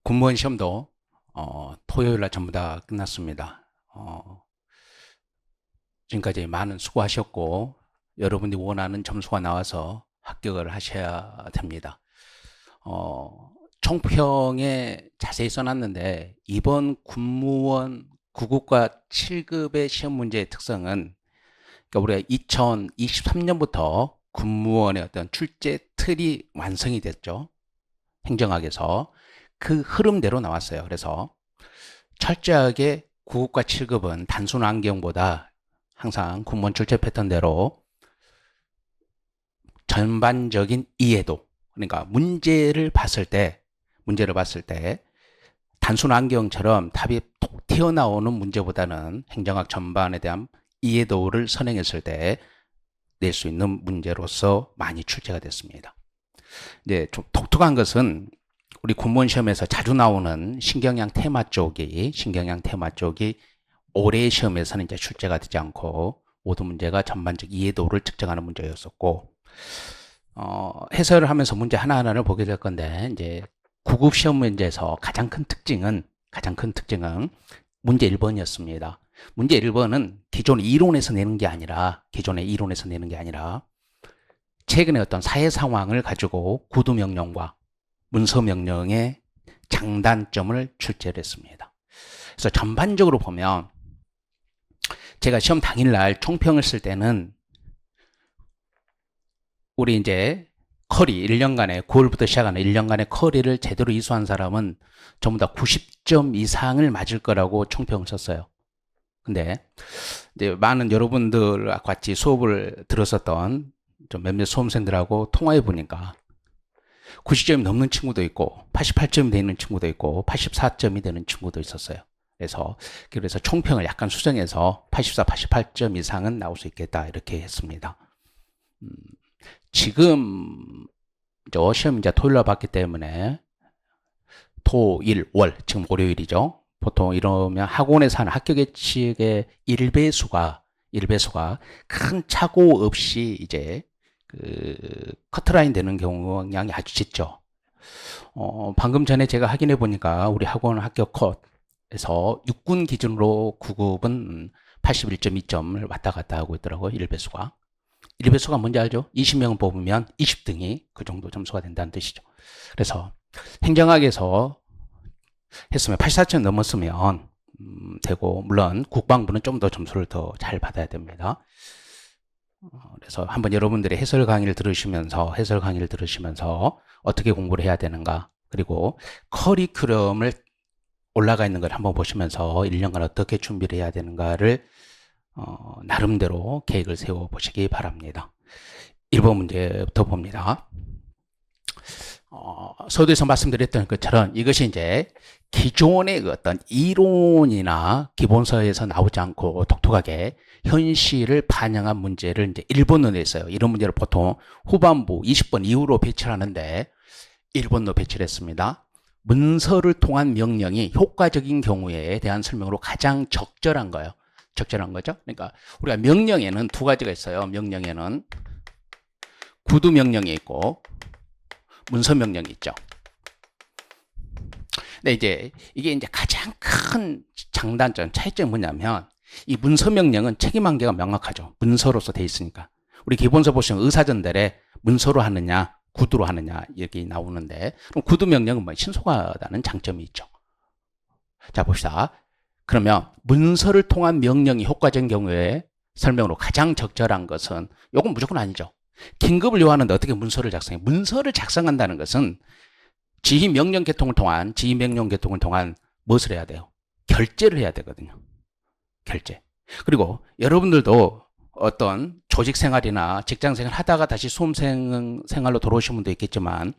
공무원 시험도 토요일 날 전부 다 끝났습니다. 지금까지 많은 수고하셨고 여러분들이 원하는 점수가 나와서 합격을 하셔야 됩니다. 총평에 자세히 써놨는데 이번 군무원 9급과 7급의 시험 문제의 특성은, 그러니까 우리가 2023년부터 군무원의 어떤 출제 틀이 완성이 됐죠. 행정학에서 그 흐름대로 나왔어요. 그래서 철저하게 9급과 7급은 단순 환경보다 항상 군무원 출제 패턴대로 전반적인 이해도, 그러니까 문제를 봤을 때 단순 환경처럼 답이 톡 튀어나오는 문제보다는 행정학 전반에 대한 이해도를 선행했을 때 낼 수 있는 문제로서 많이 출제가 됐습니다. 이제 좀 독특한 것은 우리 군무원 시험에서 자주 나오는 신경양 테마 쪽이 올해 시험에서는 이제 출제가 되지 않고 모든 문제가 전반적 이해도를 측정하는 문제였었고, 해설을 하면서 문제 하나하나를 보게 될 건데, 이제 9급 시험 문제에서 가장 큰 특징은 문제 1번이었습니다. 문제 1번은 기존의 이론에서 내는 게 아니라 최근의 어떤 사회 상황을 가지고 구두명령과 문서명령의 장단점을 출제를 했습니다. 그래서 전반적으로 보면 제가 시험 당일날 총평을 쓸 때는 우리 이제 커리 1년간의 9월부터 시작하는 1년간의 커리를 제대로 이수한 사람은 전부 다 90점 이상을 맞을 거라고 총평을 썼어요. 근데 이제 많은 여러분들과 같이 수업을 들었었던 좀 몇몇 수험생들하고 통화해 보니까 90점이 넘는 친구도 있고 88점이 되는 친구도 있고 84점이 되는 친구도 있었어요. 그래서 총평을 약간 수정해서 84, 88점 이상은 나올 수 있겠다 이렇게 했습니다. 지금 시험 이제 토요일 날 봤기 때문에 토, 일, 월, 지금 월요일이죠. 보통 이러면 학원에서 하는 합격 예측의 1배수가 큰 착오 없이 이제 커트라인 되는 경향이 아주 짙죠. 방금 전에 제가 확인해 보니까 우리 학원 합격 컷에서 6군 기준으로 9급은 81.2점을 왔다 갔다 하고 있더라고요. 1배수가. 1배수가 뭔지 알죠? 20명 뽑으면 20등이 그 정도 점수가 된다는 뜻이죠. 그래서 행정학에서 했으면 84점 넘었으면 되고, 물론 국방부는 좀 더 점수를 더 잘 받아야 됩니다. 그래서 한번 여러분들의 해설 강의를 들으시면서 어떻게 공부를 해야 되는가, 그리고 커리큘럼을 올라가 있는 걸 한번 보시면서 1년간 어떻게 준비를 해야 되는가를 나름대로 계획을 세워 보시기 바랍니다. 1번 문제부터 봅니다. 서두에서 말씀드렸던 것처럼 이것이 이제 기존의 어떤 이론이나 기본서에서 나오지 않고 독특하게 현실을 반영한 문제를 이제 1번으로 냈어요. 이런 문제를 보통 후반부 20번 이후로 배치를 하는데 1번으로 배치를 했습니다. 문서를 통한 명령이 효과적인 경우에 대한 설명으로 가장 적절한 거예요. 적절한 거죠. 그러니까 우리가 명령에는 두 가지가 있어요. 명령에는 구두 명령이 있고 문서 명령이 있죠. 근데 이게 이제 가장 큰 장단점, 차이점이 뭐냐면 이 문서 명령은 책임 관계가 명확하죠. 문서로서 돼 있으니까. 우리 기본서 보시면 의사전달에 문서로 하느냐, 구두로 하느냐 이렇게 나오는데, 그럼 구두 명령은 뭐 신속하다는 장점이 있죠. 자, 봅시다. 그러면 문서를 통한 명령이 효과적인 경우에 설명으로 가장 적절한 것은, 이건 무조건 아니죠. 긴급을 요하는데 어떻게 문서를 작성해? 문서를 작성한다는 것은 지휘명령 계통을 통한 무엇을 해야 돼요? 결제를 해야 되거든요. 결제. 그리고 여러분들도 어떤 조직 생활이나 직장 생활 하다가 다시 수험생 생활로 돌아오신 분도 있겠지만,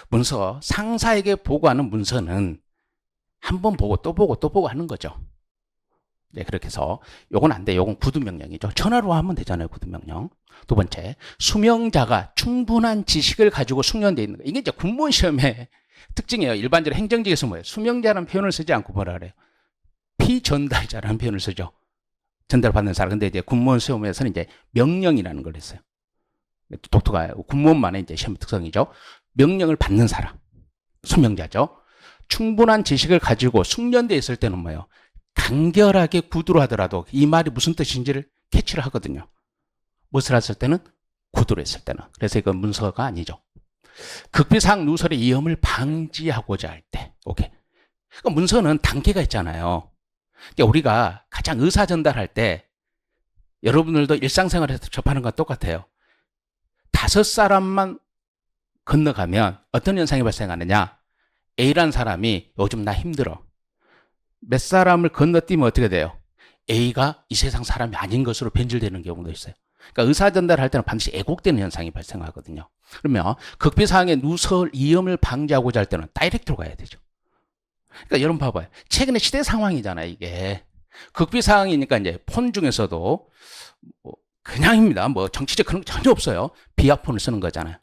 문서, 상사에게 보고하는 문서는 한 번 보고 또 보고 하는 거죠. 네, 그렇게 해서 요건 안 돼. 요건 구두명령이죠. 전화로 하면 되잖아요. 구두명령. 두 번째, 수명자가 충분한 지식을 가지고 숙련되어 있는 거. 이게 이제 군무원 시험의 특징이에요. 일반적으로 행정직에서 뭐예요? 수명자라는 표현을 쓰지 않고 뭐라 그래요? 피전달자라는 표현을 쓰죠. 전달받는 사람. 근데 이제 군무원 시험에서는 이제 명령이라는 걸 했어요. 독특해요. 군무원만의 이제 시험 특성이죠. 명령을 받는 사람. 수명자죠. 충분한 지식을 가지고 숙련되어 있을 때는 뭐예요? 간결하게 구두로 하더라도 이 말이 무슨 뜻인지를 캐치를 하거든요. 무엇을 했을 때는? 구두로 했을 때는. 그래서 이건 문서가 아니죠. 극비사항 누설의 위험을 방지하고자 할 때. 오케이. 그러니까 문서는 단계가 있잖아요. 그러니까 우리가 가장 의사 전달할 때 여러분들도 일상생활에서 접하는 건 똑같아요. 5사람만 건너가면 어떤 현상이 발생하느냐? A라는 사람이 요즘 나 힘들어. 몇 사람을 건너뛰면 어떻게 돼요? A가 이 세상 사람이 아닌 것으로 변질되는 경우도 있어요. 그러니까 의사 전달할 때는 반드시 애곡되는 현상이 발생하거든요. 그러면 극비사항의 누설 위험을 방지하고자 할 때는 다이렉트로 가야 되죠. 그러니까 여러분 봐봐요. 최근에 시대 상황이잖아요, 이게. 극비사항이니까 이제 폰 중에서도 뭐 그냥입니다. 뭐 정치적 그런 거 전혀 없어요. 비하폰을 쓰는 거잖아요.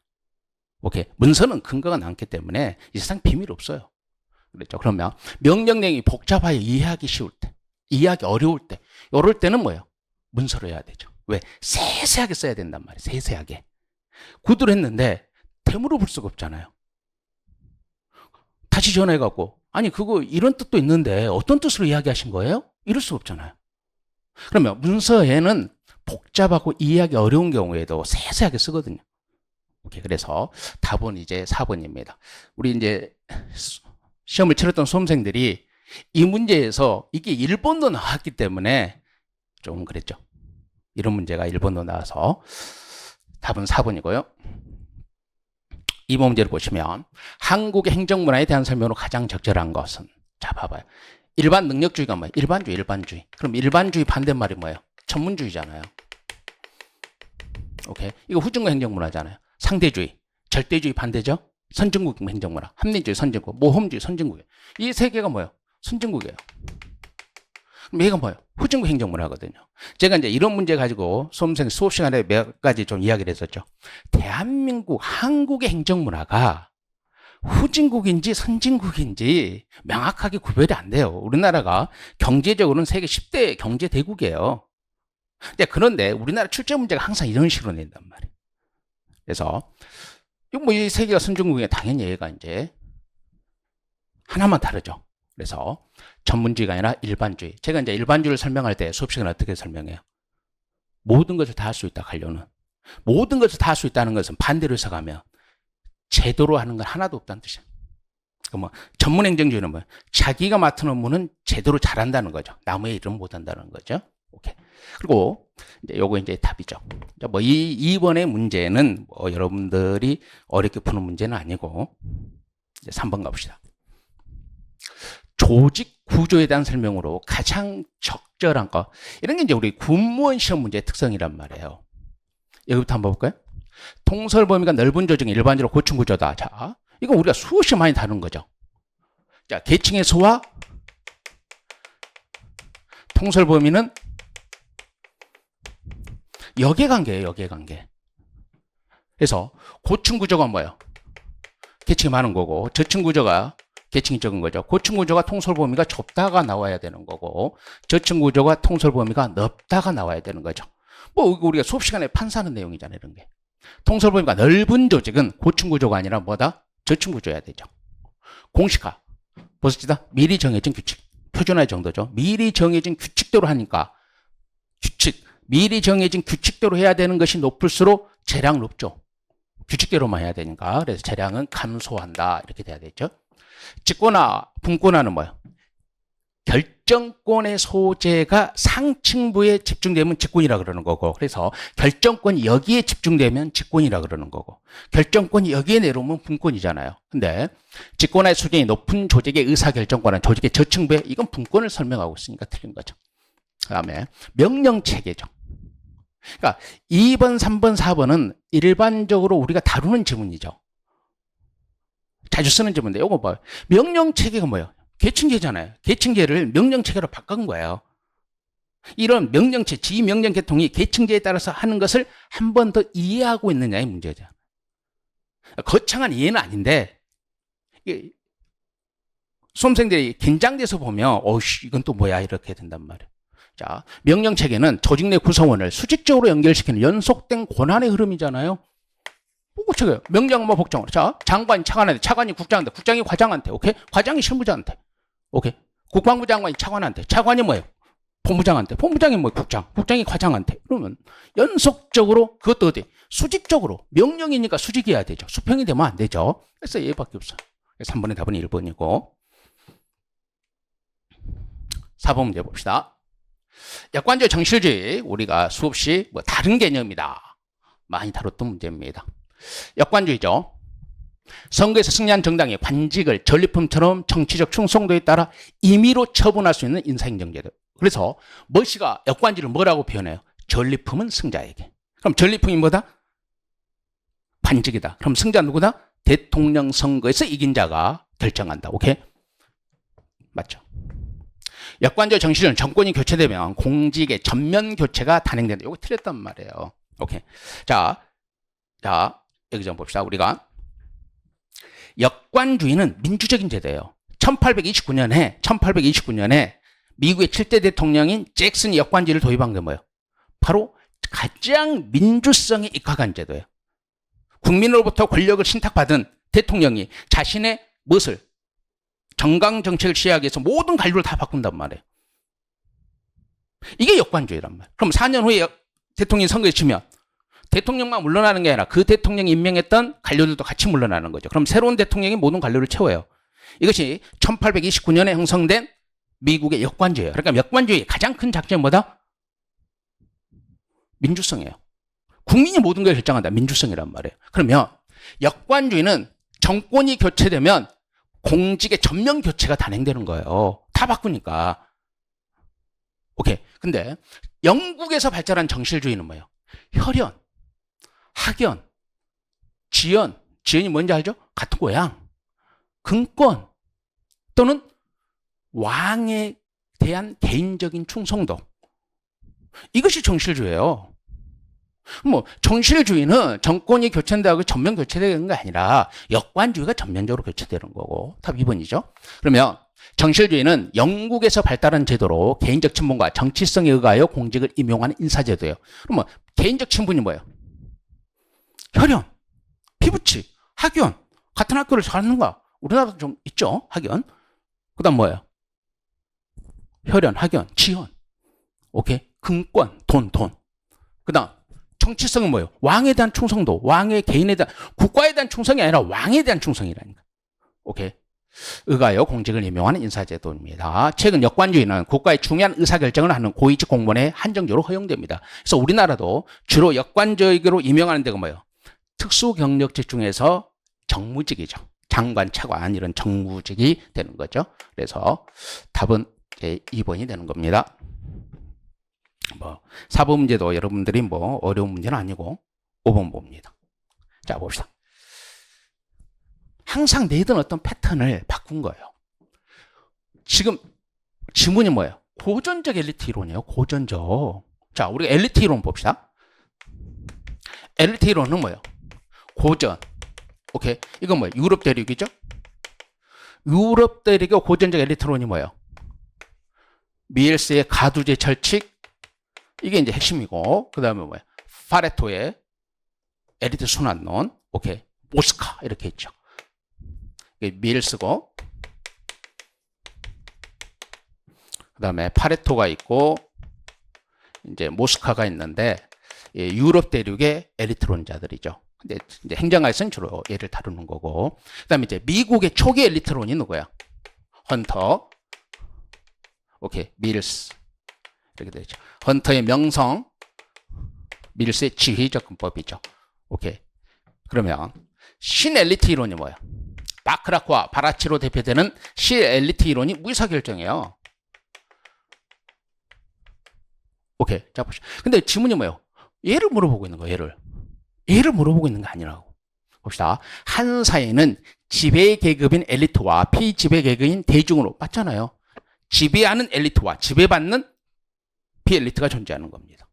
오케이. 문서는 근거가 남기 때문에 이 세상 비밀 없어요. 그렇죠. 그러면 명령내용이 복잡하여 이해하기 쉬울 때, 이해하기 어려울 때, 이럴 때는 뭐예요? 문서로 해야 되죠. 왜? 세세하게 써야 된단 말이에요. 세세하게. 구두를 했는데 되물어 볼 수가 없잖아요. 다시 전화해갖고 아니 그거 이런 뜻도 있는데 어떤 뜻으로 이야기하신 거예요? 이럴 수 없잖아요. 그러면 문서에는 복잡하고 이해하기 어려운 경우에도 세세하게 쓰거든요. 오케이. 그래서 답은 이제 4번입니다. 우리 이제 시험을 치렀던 수험생들이 이 문제에서 이게 1번도 나왔기 때문에 좀 그랬죠. 이런 문제가 1번도 나와서 답은 4번이고요. 2번 문제를 보시면 한국의 행정문화에 대한 설명으로 가장 적절한 것은, 자 봐봐요. 일반 능력주의가 뭐예요? 일반주의. 그럼 일반주의 반대말이 뭐예요? 천문주의잖아요. 오케이. 이거 후진국 행정문화잖아요. 상대주의, 절대주의 반대죠? 선진국 행정문화, 합리주의 선진국, 모험주의 선진국이에요. 이 세 개가 뭐예요? 선진국이에요. 그럼 얘가 뭐예요? 후진국 행정문화거든요. 제가 이제 이런 문제 가지고 수험생 수업 시간에 몇 가지 좀 이야기를 했었죠. 대한민국, 한국의 행정문화가 후진국인지 선진국인지 명확하게 구별이 안 돼요. 우리나라가 경제적으로는 세계 10대 경제대국이에요. 그런데 우리나라 출제 문제가 항상 이런 식으로 낸단 말이에요. 그래서 이 세 개가 선진국이에 당연히 얘가 이제 하나만 다르죠. 그래서 전문주의가 아니라 일반주의. 제가 이제 일반주의를 설명할 때 수업 시간에 어떻게 설명해요? 모든 것을 다 할 수 있다, 가려는. 모든 것을 다 할 수 있다는 것은 반대로 해서 가면 제도로 하는 건 하나도 없다는 뜻이에요. 그럼 전문행정주의는 뭐예요? 자기가 맡은 업무는 제대로 잘한다는 거죠. 남의 일은 못한다는 거죠. 오케이. 그리고 이제 요거 이제 답이죠. 뭐 2번의 문제는 뭐 여러분들이 어렵게 푸는 문제는 아니고 이제 3번 가봅시다. 조직 구조에 대한 설명으로 가장 적절한 거. 이런 게 이제 우리 군무원 시험 문제의 특성이란 말이에요. 여기부터 한번 볼까요? 통솔 범위가 넓은 조직은 일반적으로 고층 구조다. 자, 이거 우리가 수없이 많이 다룬 거죠. 자, 계층의 소와 통솔 범위는 역외관계예요, 역외관계. 그래서 고층 구조가 뭐예요? 계층이 많은 거고, 저층 구조가 계층이 적은 거죠. 고층 구조가 통솔 범위가 좁다가 나와야 되는 거고, 저층 구조가 통솔 범위가 넓다가 나와야 되는 거죠. 뭐 우리가 수업 시간에 판사하는 내용이잖아요, 이런 게. 통솔 범위가 넓은 조직은 고층 구조가 아니라 뭐다? 저층 구조여야 되죠. 공식화. 보십시다. 미리 정해진 규칙. 표준화의 정도죠. 미리 정해진 규칙대로 하니까 미리 정해진 규칙대로 해야 되는 것이 높을수록 재량 높죠. 규칙대로만 해야 되니까. 그래서 재량은 감소한다. 이렇게 돼야 되죠. 직권화, 분권화는 뭐예요? 결정권의 소재가 상층부에 집중되면 직권이라 그러는 거고, 그래서 결정권이 여기에 집중되면 직권이라 그러는 거고, 결정권이 여기에 내려오면 분권이잖아요. 근데 직권화의 수준이 높은 조직의 의사결정권은 조직의 저층부에, 이건 분권을 설명하고 있으니까 틀린 거죠. 그 다음에 명령체계죠. 그러니까 2번, 3번, 4번은 일반적으로 우리가 다루는 지문이죠. 자주 쓰는 지문인데 이거 봐요. 명령체계가 뭐예요? 계층제잖아요. 계층제를 명령체계로 바꾼 거예요. 이런 명령체, 지명령 계통이 계층제에 따라서 하는 것을 한 번 더 이해하고 있느냐의 문제죠. 거창한 이해는 아닌데 수험생들이 긴장돼서 보면 이건 또 뭐야 이렇게 된단 말이에요. 자, 명령체계는 조직 내 구성원을 수직적으로 연결시키는 연속된 권한의 흐름이잖아요. 뭐 어떻게 명령 뭐 복종으로. 자, 장관이 차관한테, 차관이 국장한테, 국장이 과장한테, 오케이? 과장이 실무자한테, 오케이? 국방부 장관이 차관한테, 차관이 뭐예요? 본부장한테, 본부장이 뭐 국장, 국장이 과장한테. 그러면 연속적으로 그것도 어디? 수직적으로 명령이니까 수직이어야 되죠. 수평이 되면 안 되죠. 그래서 얘밖에 없어요. 3번의 답은 1번이고 4번 문제 봅시다. 역관주의 정실주의 우리가 수없이 뭐 다른 개념이다. 많이 다뤘던 문제입니다. 역관주의죠. 선거에서 승리한 정당의 관직을 전리품처럼 정치적 충성도에 따라 임의로 처분할 수 있는 인사행정제도. 그래서 머시가 역관주의를 뭐라고 표현해요? 전리품은 승자에게. 그럼 전리품이 뭐다? 관직이다. 그럼 승자 누구다? 대통령 선거에서 이긴 자가 결정한다. 오케이? 맞죠? 역관주의 정실은 정권이 교체되면 공직의 전면 교체가 단행된다. 이거 틀렸단 말이에요. 오케이. 자, 여기 좀 봅시다. 우리가 역관주의는 민주적인 제도예요. 1829년에 미국의 7대 대통령인 잭슨이 역관주의를 도입한 게 뭐예요? 바로 가장 민주성에 입각한 제도예요. 국민으로부터 권력을 신탁받은 대통령이 자신의 무엇을 정강 정책을 시행하기 위해서 모든 관료를 다 바꾼단 말이에요. 이게 역관주의란 말이에요. 그럼 4년 후에 대통령이 선거에 치면 대통령만 물러나는 게 아니라 그 대통령이 임명했던 관료들도 같이 물러나는 거죠. 그럼 새로운 대통령이 모든 관료를 채워요. 이것이 1829년에 형성된 미국의 역관주의예요. 그러니까 역관주의의 가장 큰 장점이 뭐다? 민주성이에요. 국민이 모든 걸 결정한다. 민주성이란 말이에요. 그러면 역관주의는 정권이 교체되면 공직의 전면 교체가 단행되는 거예요. 다 바꾸니까. 오케이. 근데 영국에서 발달한 정실주의는 뭐예요? 혈연, 학연, 지연. 지연이 뭔지 알죠? 같은 고향. 근권 또는 왕에 대한 개인적인 충성도. 이것이 정실주의예요. 뭐 정실주의는 정권이 교체된다고 전면 교체되는 게 아니라 역관주의가 전면적으로 교체되는 거고. 답 2번이죠. 그러면 정실주의는 영국에서 발달한 제도로 개인적 친분과 정치성에 의하여 공직을 임용하는 인사제도예요. 그러면 개인적 친분이 뭐예요? 혈연, 피부치, 학연. 같은 학교를 가는가? 우리나라도 좀 있죠. 학연. 그 다음 뭐예요? 혈연, 학연, 지연. 오케이. 금권, 돈. 그 다음 정치성은 뭐예요? 왕에 대한 충성도, 왕의 개인에 대한, 국가에 대한 충성이 아니라 왕에 대한 충성이라니까. 오케이. 의가요 공직을 임명하는 인사제도입니다. 최근 역관주의는 국가의 중요한 의사결정을 하는 고위직 공무원에 한정적으로 허용됩니다. 그래서 우리나라도 주로 역관적으로 임명하는 데가 뭐예요? 특수경력직 중에서 정무직이죠. 장관, 차관 이런 정무직이 되는 거죠. 그래서 답은 2번이 되는 겁니다. 뭐 4번 문제도 여러분들이 뭐 어려운 문제는 아니고 5번 봅니다. 자, 봅시다. 항상 내던 어떤 패턴을 바꾼 거예요. 지금 지문이 뭐예요? 고전적 엘리트 이론이에요. 고전적. 자, 우리가 엘리트 이론 봅시다. 엘리트 이론은 뭐예요? 고전. 오케이. 이건 뭐예요? 유럽 대륙이죠? 유럽 대륙의 고전적 엘리트 이론이 뭐예요? 미엘스의 가두제 철칙. 이게 이제 핵심이고, 그 다음에 뭐예요? 파레토의 엘리트 순환론. 오케이. 모스카. 이렇게 있죠. 미엘스고, 그 다음에 파레토가 있고, 이제 모스카가 있는데, 유럽 대륙의 엘리트론자들이죠. 근데 이제 행정학에서는 주로 얘를 다루는 거고, 그 다음에 이제 미국의 초기 엘리트론이 누구야? 헌터, 오케이, 밀스. 이렇게 되죠. 헌터의 명성, 밀스의 지휘 접근법이죠. 오케이. 그러면, 신 엘리트 이론이 뭐야? 바크라크와 바라치로 대표되는 신 엘리트 이론이 무의사결정이에요. 오케이. 자, 보시죠. 근데 지문이 뭐예요? 얘를 물어보고 있는 거예요, 얘를 물어보고 있는 거 아니라고. 봅시다. 한 사회는 지배 계급인 엘리트와 피지배 계급인 대중으로 맞잖아요. 지배하는 엘리트와 지배받는 비엘리트가 존재하는 겁니다.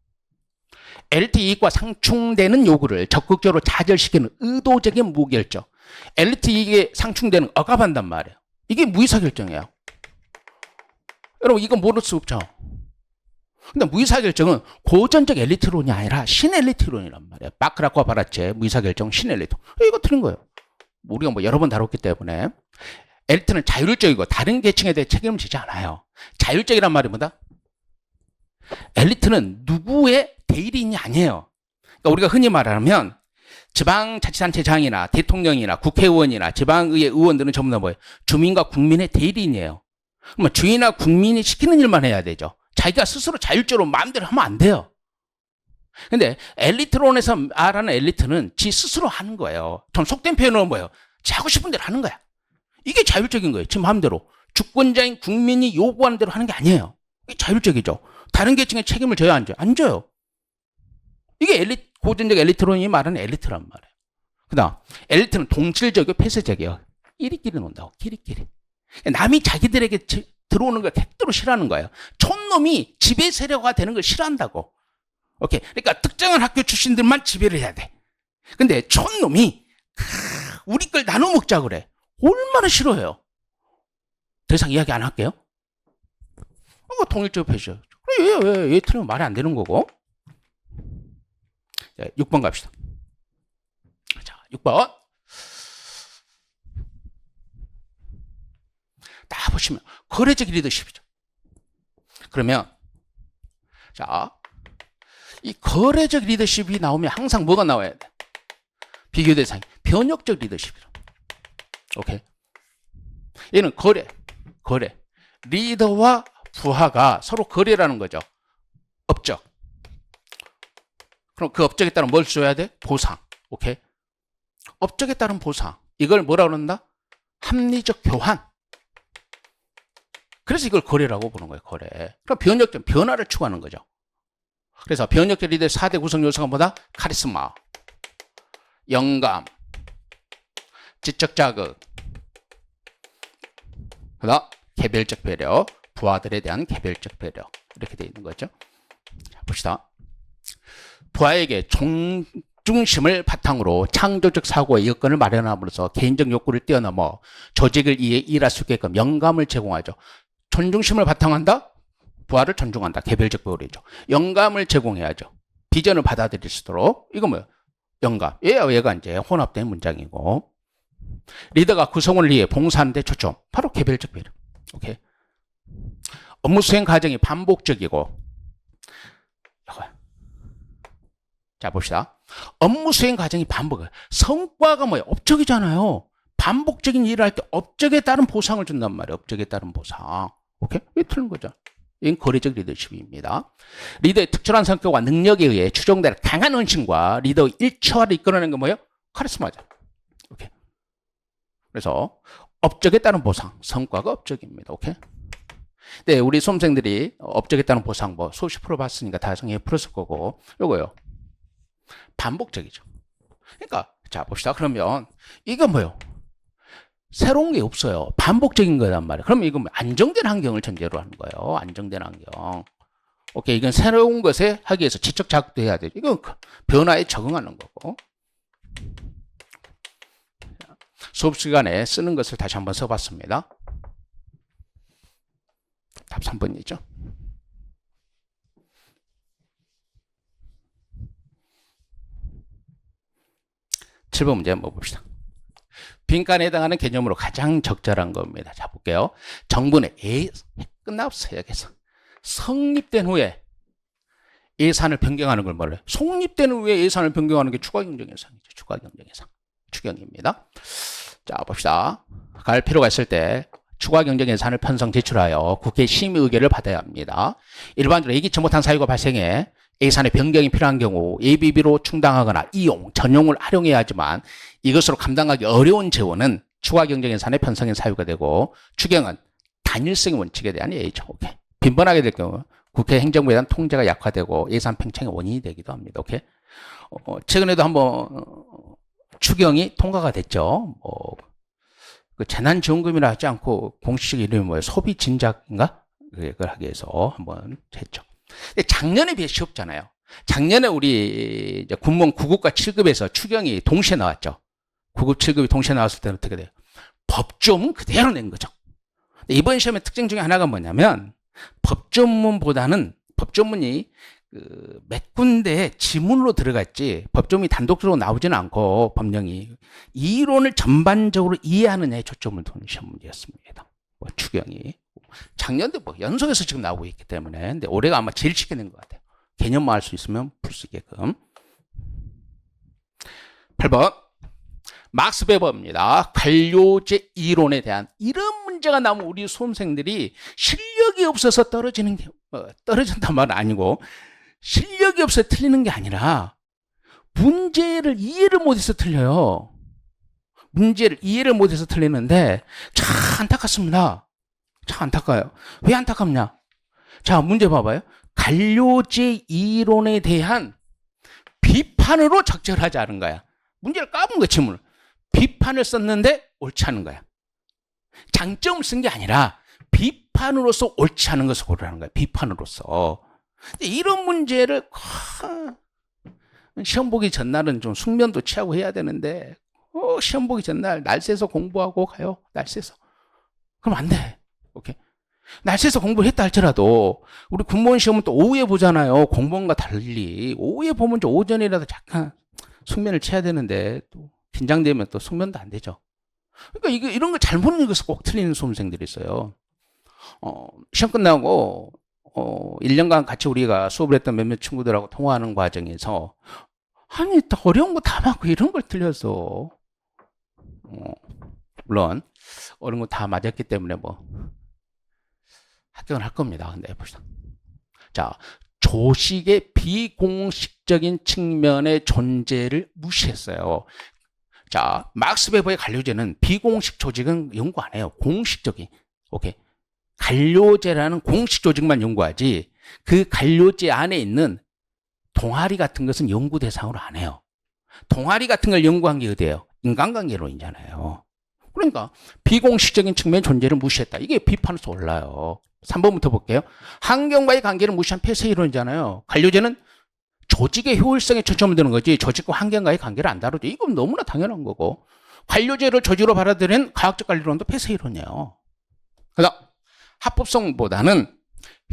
엘리트 이익과 상충되는 요구를 적극적으로 좌절시키는 의도적인 무결정. 엘리트 이익에 상충되는 억압한단 말이에요. 이게 무의사결정이에요. 여러분 이거 모를 수 없죠. 근데 무의사결정은 고전적 엘리트론이 아니라 신엘리트론이란 말이에요. 바크라크와 바라체 무의사결정 신엘리트론. 이거 틀린 거예요. 우리가 뭐 여러 번 다뤘기 때문에. 엘리트는 자율적이고 다른 계층에 대해 책임을 지지 않아요. 자율적이란 말이 뭐다? 엘리트는 누구의 대리인이 아니에요. 그러니까 우리가 흔히 말하면 지방자치단체장이나 대통령이나 국회의원이나 지방의회 의원들은 전부 다 뭐예요? 주민과 국민의 대리인이에요. 그러면 주인이나 국민이 시키는 일만 해야 되죠. 자기가 스스로 자율적으로 마음대로 하면 안 돼요. 근데 엘리트론에서 말하는 엘리트는 지 스스로 하는 거예요. 좀 속된 표현으로 뭐예요? 지 하고 싶은 대로 하는 거야. 이게 자율적인 거예요. 지 마음대로. 주권자인 국민이 요구하는 대로 하는 게 아니에요. 이게 자율적이죠. 다른 계층에 책임을 져야 안 져요? 안 져요. 이게 고전적 엘리트론이 말하는 엘리트란 말이에요. 그 다음, 엘리트는 동질적이고 폐쇄적이에요. 끼리끼리 논다고, 끼리끼리. 남이 자기들에게 들어오는 걸 택도로 싫어하는 거예요. 촌놈이 지배 세력화 되는 걸 싫어한다고. 오케이. 그러니까 특정한 학교 출신들만 지배를 해야 돼. 근데 촌놈이 우리 걸 나눠 먹자 그래. 얼마나 싫어해요. 더 이상 이야기 안 할게요. 통일적 폐쇄. 그래, 얘 틀리면 말이 안 되는 거고. 자, 6번 갑시다. 자, 6번. 다 보시면 거래적 리더십이죠. 그러면 자, 이 거래적 리더십이 나오면 항상 뭐가 나와야 돼? 비교 대상이 변혁적 리더십이라. 오케이. 얘는 거래. 리더와 부하가 서로 거래라는 거죠. 업적. 그럼 그 업적에 따른 뭘 줘야 돼? 보상. 오케이. 업적에 따른 보상. 이걸 뭐라고 그런다? 합리적 교환. 그래서 이걸 거래라고 보는 거예요. 거래. 그럼 변혁적, 변화를 추구하는 거죠. 그래서 변혁적 리더의 4대 구성 요소가 뭐다? 카리스마, 영감, 지적 자극, 그다음 개별적 배려, 부하들에 대한 개별적 배려. 이렇게 되어 있는 거죠. 자, 봅시다. 부하에게 중심을 바탕으로 창조적 사고의 여건을 마련함으로써 개인적 욕구를 뛰어넘어 조직을 위해 일할 수 있게끔 영감을 제공하죠. 존중심을 바탕한다? 부하를 존중한다. 개별적 배려죠. 영감을 제공해야죠. 비전을 받아들일 수 있도록. 이거 뭐예요? 영감. 얘가 이제 혼합된 문장이고. 리더가 구성원을 위해 봉사하는 데 초점. 바로 개별적 배려. 오케이. 업무 수행 과정이 반복적이고. 자, 봅시다. 업무 수행 과정이 반복이에요. 성과가 뭐예요? 업적이잖아요. 반복적인 일을 할 때 업적에 따른 보상을 준단 말이에요. 업적에 따른 보상. 오케이? 왜 틀린 거죠? 이건 거래적 리더십입니다. 리더의 특출한 성격과 능력에 의해 추종되는 강한 헌신과 리더의 일처화를 이끌어내는 게 뭐예요? 카리스마죠. 오케이. 그래서 업적에 따른 보상, 성과가 업적입니다. 오케이? 네, 우리 수험생들이 업적에 따른 보상 뭐 수십 프로 봤으니까 다 성에 풀었을 거고, 요거요. 반복적이죠. 그러니까 자 봅시다. 그러면 이거 뭐예요? 새로운 게 없어요. 반복적인 거란 말이에요. 그러면 이건 안정된 환경을 전제로 하는 거예요. 안정된 환경. 오케이, 이건 새로운 것에 하기 위해서 지적 자극도 해야 되죠. 이건 변화에 적응하는 거고. 수업 시간에 쓰는 것을 다시 한번 써봤습니다. 답 3번이죠. 7번 문제 한번 봅시다. 빈칸에 해당하는 개념으로 가장 적절한 겁니다. 자, 볼게요. 정부는 끝났어요. 여기서. 성립된 후에 예산을 변경하는 걸 뭐래요? 성립된 후에 예산을 변경하는 게 추가경정예산이죠. 추가경정예산. 추경입니다. 자, 봅시다. 갈 필요가 있을 때 추가경정예산을 편성 제출하여 국회 심의 의결을 받아야 합니다. 일반적으로 예기치 못한 사유가 발생해 예산의 변경이 필요한 경우 예비비로 충당하거나 이용, 전용을 활용해야 하지만 이것으로 감당하기 어려운 재원은 추가경정예산의 편성의 사유가 되고 추경은 단일성의 원칙에 대한 예의죠. 오케이. 빈번하게 될 경우 국회 행정부에 대한 통제가 약화되고 예산 팽창의 원인이 되기도 합니다. 오케이. 최근에도 한번 추경이 통과가 됐죠. 그 재난지원금이라 하지 않고 공식 이름이 뭐예요? 소비진작인가? 그걸 하기 위해서 한번 했죠. 작년에 비해 쉬웠잖아요. 작년에 우리 이제 군무원 9급과 7급에서 추경이 동시에 나왔죠. 9급, 7급이 동시에 나왔을 때는 어떻게 돼요? 법조문 그대로 낸 거죠. 이번 시험의 특징 중에 하나가 뭐냐면 법조문보다는 법조문이 몇 군데 지문으로 들어갔지 법조문이 단독적으로 나오지는 않고 법령이 이 이론을 전반적으로 이해하느냐에 초점을 두는 시험 문제였습니다. 뭐 추경이 작년도 뭐 연속해서 지금 나오고 있기 때문에 근데 올해가 아마 제일 쉽게 된 것 같아요. 개념만 알 수 있으면 풀 수 있게끔. 8번 막스 베버입니다. 관료제 이론에 대한 이런 문제가 나오면 우리 수험생들이 실력이 없어서 떨어진단 말은 아니고 실력이 없어서 틀리는 게 아니라 문제를 이해를 못해서 틀려요. 문제를 이해를 못해서 틀리는데 참 안타깝습니다. 참 안타까워요. 왜 안타깝냐? 자, 문제 봐봐요. 관료제 이론에 대한 비판으로 적절하지 않은 거야. 문제를 까본 거야, 지문을. 비판을 썼는데 옳지 않은 거야. 장점을 쓴 게 아니라 비판으로서 옳지 않은 것을 고르라는 거야. 비판으로서. 이런 문제를 시험 보기 전날은 좀 숙면도 취하고 해야 되는데 시험 보기 전날 날새서 공부하고 가요. 날새서. 그럼 안 돼. 오케이. 날새서 공부를 했다 할지라도 우리 군무원 시험은 또 오후에 보잖아요. 공무원과 달리. 오후에 보면 좀 오전이라도 잠깐 숙면을 취해야 되는데 또 긴장되면 또 숙면도 안 되죠. 그러니까 이런 거 잘못 읽어서 꼭 틀리는 수험생들이 있어요. 시험 끝나고 1년간 같이 우리가 수업을 했던 몇몇 친구들하고 통화하는 과정에서 아니 어려운 거 다 맞고 이런 걸 틀렸어. 물론 어려운 거 다 맞았기 때문에 뭐 합격을 할 겁니다. 근데 봅시다. 자, 조직의 비공식적인 측면의 존재를 무시했어요. 자, 막스 베버의 관료제는 비공식 조직은 연구 안 해요. 공식적인. 오케이. 관료제라는 공식 조직만 연구하지 그 관료제 안에 있는 동아리 같은 것은 연구 대상으로 안 해요. 동아리 같은 걸 연구한 게 어디예요? 인간관계론이잖아요. 그러니까 비공식적인 측면의 존재를 무시했다. 이게 비판에서 올라요. 3번부터 볼게요. 환경과의 관계를 무시한 폐쇄이론이잖아요. 관료제는 조직의 효율성에 초점을 두는 거지 조직과 환경과의 관계를 안 다루죠. 이건 너무나 당연한 거고 관료제를 조직으로 받아들인 과학적 관리론도 폐쇄이론이에요. 그다음 합법성보다는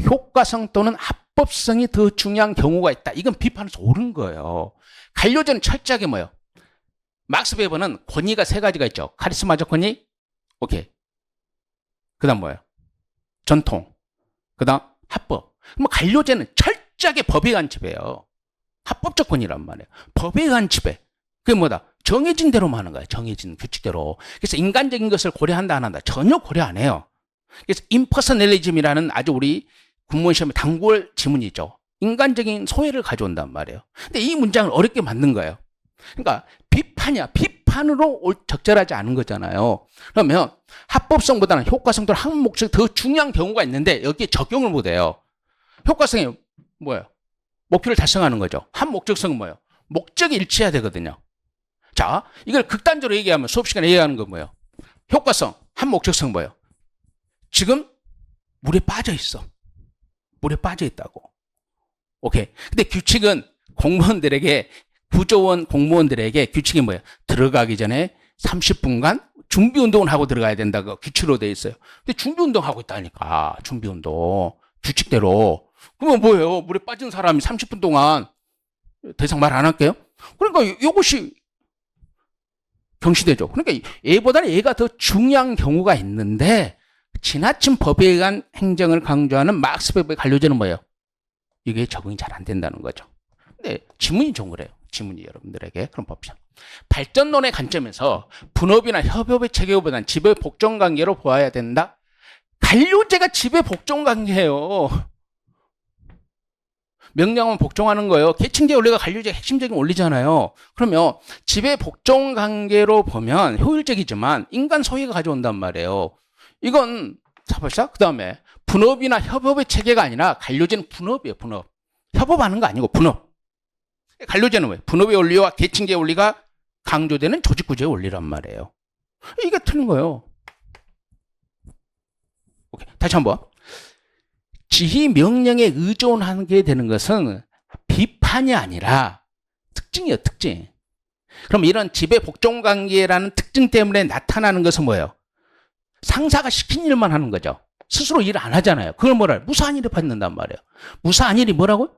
효과성 또는 합법성이 더 중요한 경우가 있다. 이건 비판에서 옳은 거예요. 관료제는 철저하게 뭐예요? 막스 베버는 권위가 세 가지가 있죠. 카리스마적 권위, 오케이. 그다음 뭐예요? 전통. 그다음 합법. 그럼 관료제는 철저하게 법에 의한 지배예요. 합법적 권위란 말이에요. 법에 의한 지배. 그게 뭐다? 정해진 대로만 하는 거야. 정해진 규칙대로. 그래서 인간적인 것을 고려한다 안 한다. 전혀 고려 안 해요. 그래서 임퍼서널리즘이라는 아주 우리 군무원 시험에 단골 지문이 있죠. 인간적인 소외를 가져온단 말이에요. 근데 이 문장을 어렵게 만든 거예요. 그러니까 비판이야. 비판으로 적절하지 않은 거잖아요. 그러면 합법성보다는 효과성 또는 한 목적이 더 중요한 경우가 있는데 여기에 적용을 못해요. 효과성이 뭐예요? 목표를 달성하는 거죠. 한 목적성은 뭐예요? 목적이 일치해야 되거든요. 자, 이걸 극단적으로 얘기하면 수업 시간에 얘기하는 건 뭐예요? 효과성, 한 목적성 뭐예요? 지금 물에 빠져 있어. 물에 빠져 있다고. 오케이. 근데 규칙은 공무원들에게 구조원 공무원들에게 규칙이 뭐예요? 들어가기 전에 30분간 준비 운동을 하고 들어가야 된다고 규칙으로 돼 있어요. 근데 준비 운동 하고 있다니까. 준비 운동. 규칙대로. 그러면 뭐예요? 물에 빠진 사람이 30분 동안 더 이상 말 안 할게요? 그러니까 이것이 경시되죠. 그러니까 얘보다는 얘가 더 중요한 경우가 있는데 지나친 법에 의한 행정을 강조하는 막스 베버의 관료제는 뭐예요? 이게 적응이 잘 안 된다는 거죠. 근데 지문이 좀 그래요. 지문이 여러분들에게. 그럼 봅시다. 발전론의 관점에서 분업이나 협업의 체계보다는 지배 복종 관계로 보아야 된다. 관료제가 지배 복종 관계예요. 명령은 복종하는 거예요. 계층제 원리가 관료제의 핵심적인 원리잖아요. 그러면 지배 복종 관계로 보면 효율적이지만 인간 소외가 가져온단 말이에요. 이건 자, 그 다음에 분업이나 협업의 체계가 아니라 관료제는 분업이에요. 분업. 협업하는 거 아니고 분업. 관료제는 왜? 분업의 원리와 계층제의 원리가 강조되는 조직구조의 원리란 말이에요. 이게 틀린 거예요. 오케이. 다시 한번. 지휘 명령에 의존하게 되는 것은 비판이 아니라 특징이에요. 특징. 그럼 이런 지배 복종 관계라는 특징 때문에 나타나는 것은 뭐예요? 상사가 시킨 일만 하는 거죠. 스스로 일을 안 하잖아요. 그걸 뭐라 해요? 무사한 일을 받는단 말이에요. 무사한 일이 뭐라고?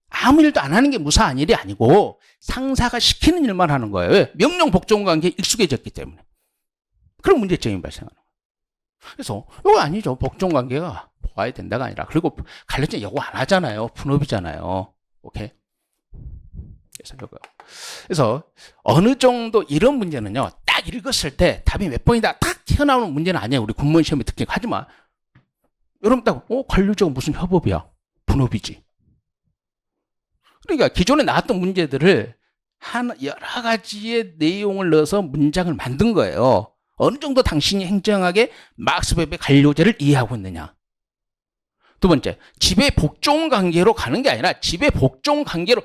아무 일도 안 하는 게 무사한 일이 아니고 상사가 시키는 일만 하는 거예요. 왜? 명령 복종 관계에 익숙해졌기 때문에. 그런 문제점이 발생하는 거예요. 그래서 이거 아니죠. 복종 관계가 보아야 된다가 아니라. 그리고 관련자 요구 안 하잖아요. 분업이잖아요. 오케이. 그래서 어느 정도 이런 문제는요. 딱 읽었을 때 답이 몇 번이다 딱 튀어나오는 문제는 아니에요. 우리 공무원 시험의 특징. 하지만 여러분 딱 관료자가 무슨 협업이야. 분업이지. 그러니까 기존에 나왔던 문제들을 여러 가지의 내용을 넣어서 문장을 만든 거예요. 어느 정도 당신이 행정학의 막스 웹의 관료제를 이해하고 있느냐. 두 번째, 지배 복종 관계로 가는 게 아니라 지배 복종 관계로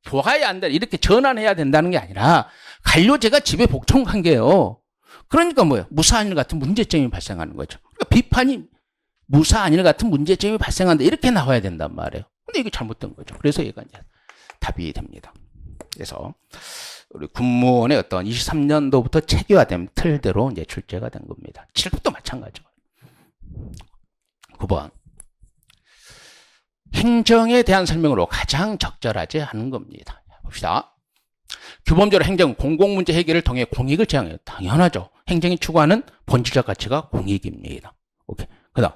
보아야 한다. 이렇게 전환해야 된다는 게 아니라 관료제가 지배 복종 관계예요. 그러니까 뭐예요? 무사한 일 같은 문제점이 발생하는 거죠. 그러니까 비판이 무사한 일 같은 문제점이 발생한다. 이렇게 나와야 된단 말이에요. 근데 이게 잘못된 거죠. 그래서 얘가 이제 답이 됩니다. 그래서 우리 군무원의 어떤 23년도부터 체계화된 틀대로 이제 출제가 된 겁니다. 7급도 마찬가지고. 9번. 행정에 대한 설명으로 가장 적절하지 않은 겁니다. 봅시다. 규범적으로 행정은 공공문제 해결을 통해 공익을 제한해요. 당연하죠. 행정이 추구하는 본질적 가치가 공익입니다. 오케이. 그 다음.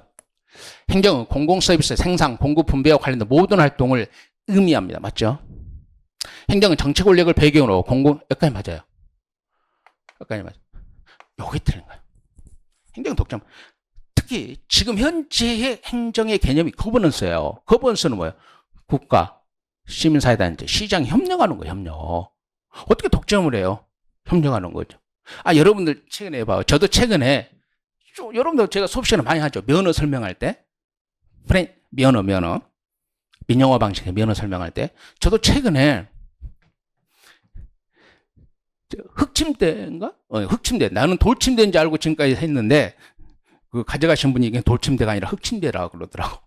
행정은 공공서비스 생산, 공급, 분배와 관련된 모든 활동을 의미합니다. 맞죠? 행정은 정치 권력을 배경으로 여기까지 맞아요. 여기까지 맞아요. 여기 틀린 거예요. 행정 독점. 특히 지금 현재의 행정의 개념이 거버넌스예요. 거버넌스는 뭐예요? 국가, 시민사회단체, 시장이 협력하는 거예요. 협력. 어떻게 독점을 해요? 협력하는 거죠. 여러분들 최근에 봐요. 저도 최근에 여러분들 제가 수업 시간에 많이 하죠. 면허 설명할 때. 면허. 민영화 방식의 면허 설명할 때. 저도 최근에 흑침대인가? 흑침대. 나는 돌침대인 줄 알고 지금까지 했는데 그 가져가신 분이 이게 돌침대가 아니라 흑침대라고 그러더라고.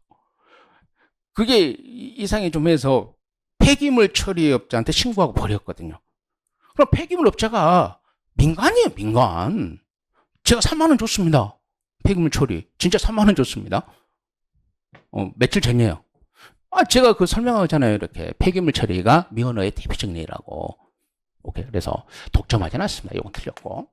그게 이상이 좀 해서 폐기물 처리업자한테 신고하고 버렸거든요. 그럼 폐기물 업자가 민간이에요, 민간. 제가 3만 원 줬습니다. 폐기물 처리. 진짜 3만 원 줬습니다. 며칠 전이에요. 제가 그 설명하잖아요. 이렇게 폐기물 처리가 면허의 대표적인 예라고. 오케이. 그래서 독점하지 않았습니다. 이건 틀렸고.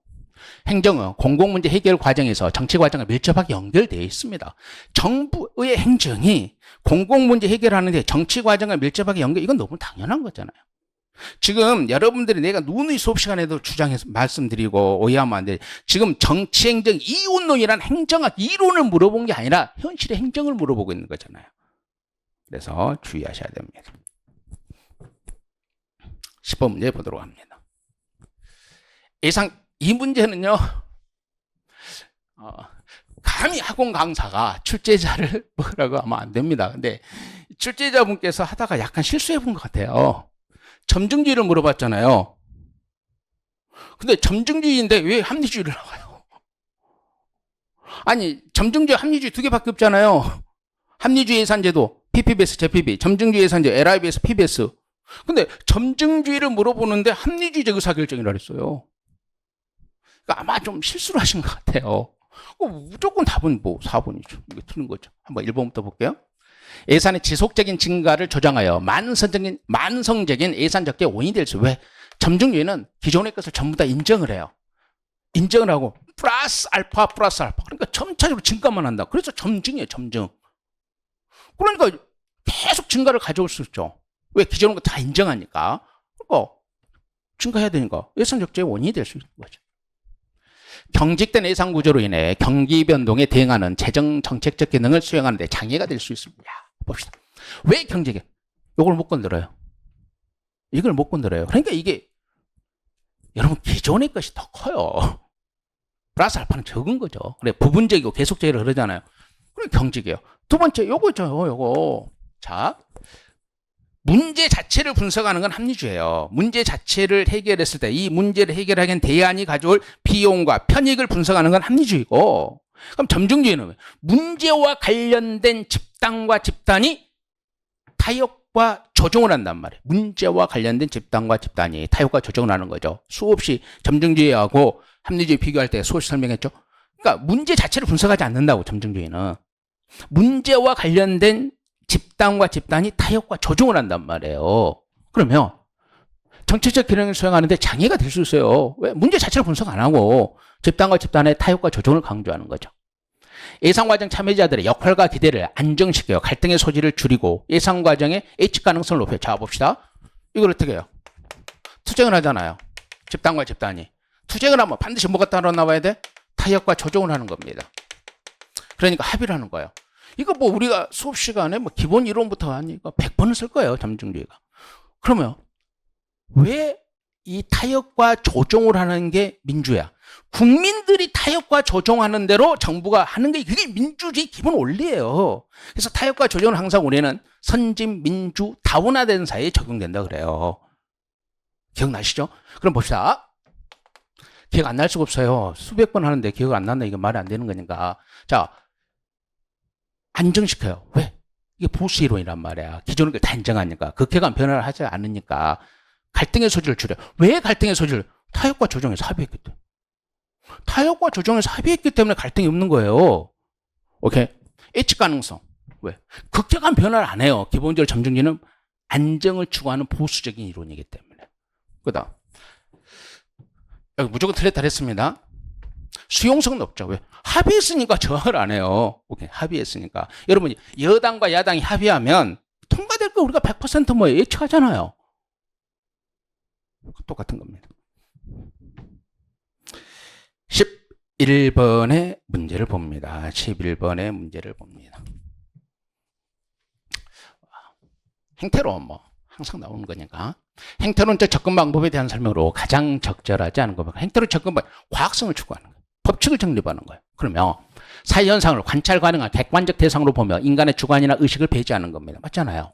행정은 공공문제 해결 과정에서 정치 과정과 밀접하게 연결되어 있습니다. 정부의 행정이 공공문제 해결하는데 정치 과정과 밀접하게 이건 너무 당연한 거잖아요. 지금 여러분들이 내가 누누이 수업 시간에도 주장해서 말씀드리고 오해하면 안 돼. 지금 정치행정 이원론이란 행정학 이론을 물어본 게 아니라 현실의 행정을 물어보고 있는 거잖아요. 그래서 주의하셔야 됩니다. 10번 문제 보도록 합니다. 이 문제는요, 감히 학원 강사가 출제자를 뭐라고 하면 안 됩니다. 근데 출제자분께서 하다가 약간 실수해 본 것 같아요. 점증주의를 물어봤잖아요. 근데 점증주의인데 왜 합리주의를 나와요? 점증주의, 합리주의 두 개밖에 없잖아요. 합리주의 예산제도, PPBS, JPB, 점증주의 예산제, LIBS, PBS. 근데 점증주의를 물어보는데 합리주의적 의사결정이라 그랬어요. 그러니까 아마 좀 실수를 하신 것 같아요. 무조건 답은 4번이죠. 이게 틀린 거죠. 한번 1번부터 볼게요. 예산의 지속적인 증가를 조장하여 만성적인 예산 적자의 원인이 될 수. 왜? 점증주의는 기존의 것을 전부 다 인정을 해요. 인정을 하고 플러스 알파. 그러니까 점차적으로 증가만 한다. 그래서 점증이에요. 점증. 그러니까 계속 증가를 가져올 수 있죠. 왜? 기존의 거 다 인정하니까. 그러니까 증가해야 되니까 예산 적자의 원인이 될 수 있는 거죠. 경직된 예산 구조로 인해 경기 변동에 대응하는 재정 정책적 기능을 수행하는 데 장애가 될 수 있습니다. 봅시다. 왜 경직해? 이걸 못 건드려요. 이걸 못 건드려요. 그러니까 이게 여러분 기존의 것이 더 커요. 플러스 알파는 적은 거죠. 그래 부분적이고 계속적이라 그러잖아요. 그래 경직이에요. 두 번째 요거죠. 요거. 자, 문제 자체를 분석하는 건 합리주의예요. 문제 자체를 해결했을 때 이 문제를 해결하기 위한 대안이 가져올 비용과 편익을 분석하는 건 합리주의고, 그럼 점증주의는 왜? 문제와 관련된 집단과 집단이 타협과 조정을 한단 말이에요. 문제와 관련된 집단과 집단이 타협과 조정을 하는 거죠. 수없이 점증주의하고 합리주의 비교할 때 수없이 설명했죠. 그러니까 문제 자체를 분석하지 않는다고 점증주의는. 문제와 관련된 집단과 집단이 타협과 조정을 한단 말이에요. 그러면 정치적 기능을 수행하는데 장애가 될 수 있어요. 왜? 문제 자체를 분석 안 하고 집단과 집단의 타협과 조정을 강조하는 거죠. 예상과정 참여자들의 역할과 기대를 안정시켜요. 갈등의 소지를 줄이고 예상과정의 예측 가능성을 높여요. 자, 봅시다. 이걸 어떻게 해요? 투쟁을 하잖아요. 집단과 집단이. 투쟁을 하면 반드시 뭐가 따라 나와야 돼? 타협과 조정을 하는 겁니다. 그러니까 합의를 하는 거예요. 이거 뭐 우리가 수업 시간에 뭐 기본 이론부터 하니까 100번은 쓸 거예요. 점증주의가. 그러면 왜 이 타협과 조정을 하는 게 민주야? 국민들이 타협과 조정하는 대로 정부가 하는 게 그게 민주주의 기본 원리예요. 그래서 타협과 조정은 항상 우리는 선진, 민주, 다문화된 사회에 적용된다 그래요. 기억나시죠? 그럼 봅시다. 기억 안 날 수가 없어요. 수백 번 하는데 기억 안 난다. 이거 말이 안 되는 거니까. 자, 안정시켜요. 왜? 이게 보수 이론이란 말이야. 기존의 걸 다 인정하니까. 극혜가 변화를 하지 않으니까 갈등의 소지를 줄여. 왜 갈등의 소지를? 타협과 조정에서 합의했기 때문에. 타협과 조정에서 합의했기 때문에 갈등이 없는 거예요. 오케이? 예측 가능성. 왜? 극격한 변화를 안 해요. 기본적으로 점증주의는 안정을 추구하는 보수적인 이론이기 때문에. 그다음 여기 무조건 틀렸다 했습니다. 수용성은 높죠. 왜? 합의했으니까 저항을 안 해요. 오케이, 합의했으니까. 여러분 여당과 야당이 합의하면 통과될 거 우리가 100% 뭐 예측하잖아요. 똑같은 겁니다. 11번의 문제를 봅니다. 11번의 문제를 봅니다. 행태로운 뭐 항상 나오는 거니까. 행태론적 접근 방법에 대한 설명으로 가장 적절하지 않은 겁니다. 행태론 접근 방법, 과학성을 추구하는 거예요. 법칙을 정립하는 거예요. 그러면 사회 현상을 관찰 가능한 객관적 대상으로 보며 인간의 주관이나 의식을 배제하는 겁니다. 맞잖아요.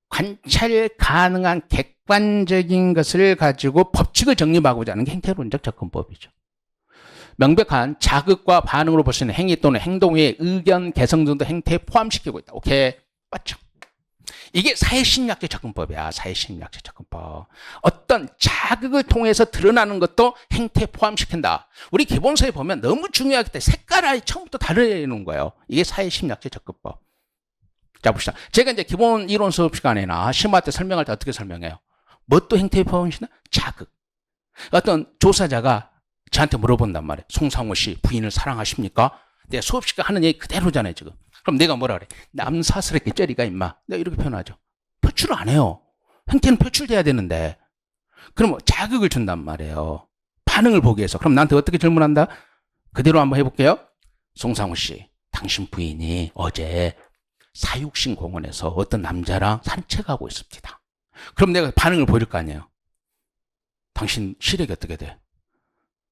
관찰 가능한 객관적인 것을 가지고 법칙을 정립하고자 하는 게 행태론적 접근법이죠. 명백한 자극과 반응으로 볼 수 있는 행위 또는 행동 외에 의견, 개성 등도 행태에 포함시키고 있다. 오케이, 맞죠? 이게 사회심리학적 접근법이야. 사회심리학적 접근법. 어떤 자극을 통해서 드러나는 것도 행태에 포함시킨다. 우리 기본서에 보면 너무 중요하기 때문에 색깔 아예 처음부터 다르는 거예요. 이게 사회심리학적 접근법. 자, 봅시다. 제가 이제 기본 이론 수업 시간에나 심화 때 설명할 때 어떻게 설명해요? 뭣도 행태에 포함시킨다? 자극. 어떤 조사자가 저한테 물어본단 말이에요. 송상호 씨 부인을 사랑하십니까? 내가 수업 시간 하는 얘기 그대로잖아요, 지금. 그럼 내가 뭐라 그래? 남사스럽게 쩌리가 임마. 내가 이렇게 표현하죠. 표출을 안 해요. 행태는 표출돼야 되는데. 그럼 자극을 준단 말이에요. 반응을 보기 위해서. 그럼 나한테 어떻게 질문한다? 그대로 한번 해볼게요. 송상호 씨, 당신 부인이 어제 사육신 공원에서 어떤 남자랑 산책하고 있습니다. 그럼 내가 반응을 보일 거 아니에요. 당신 시력이 어떻게 돼?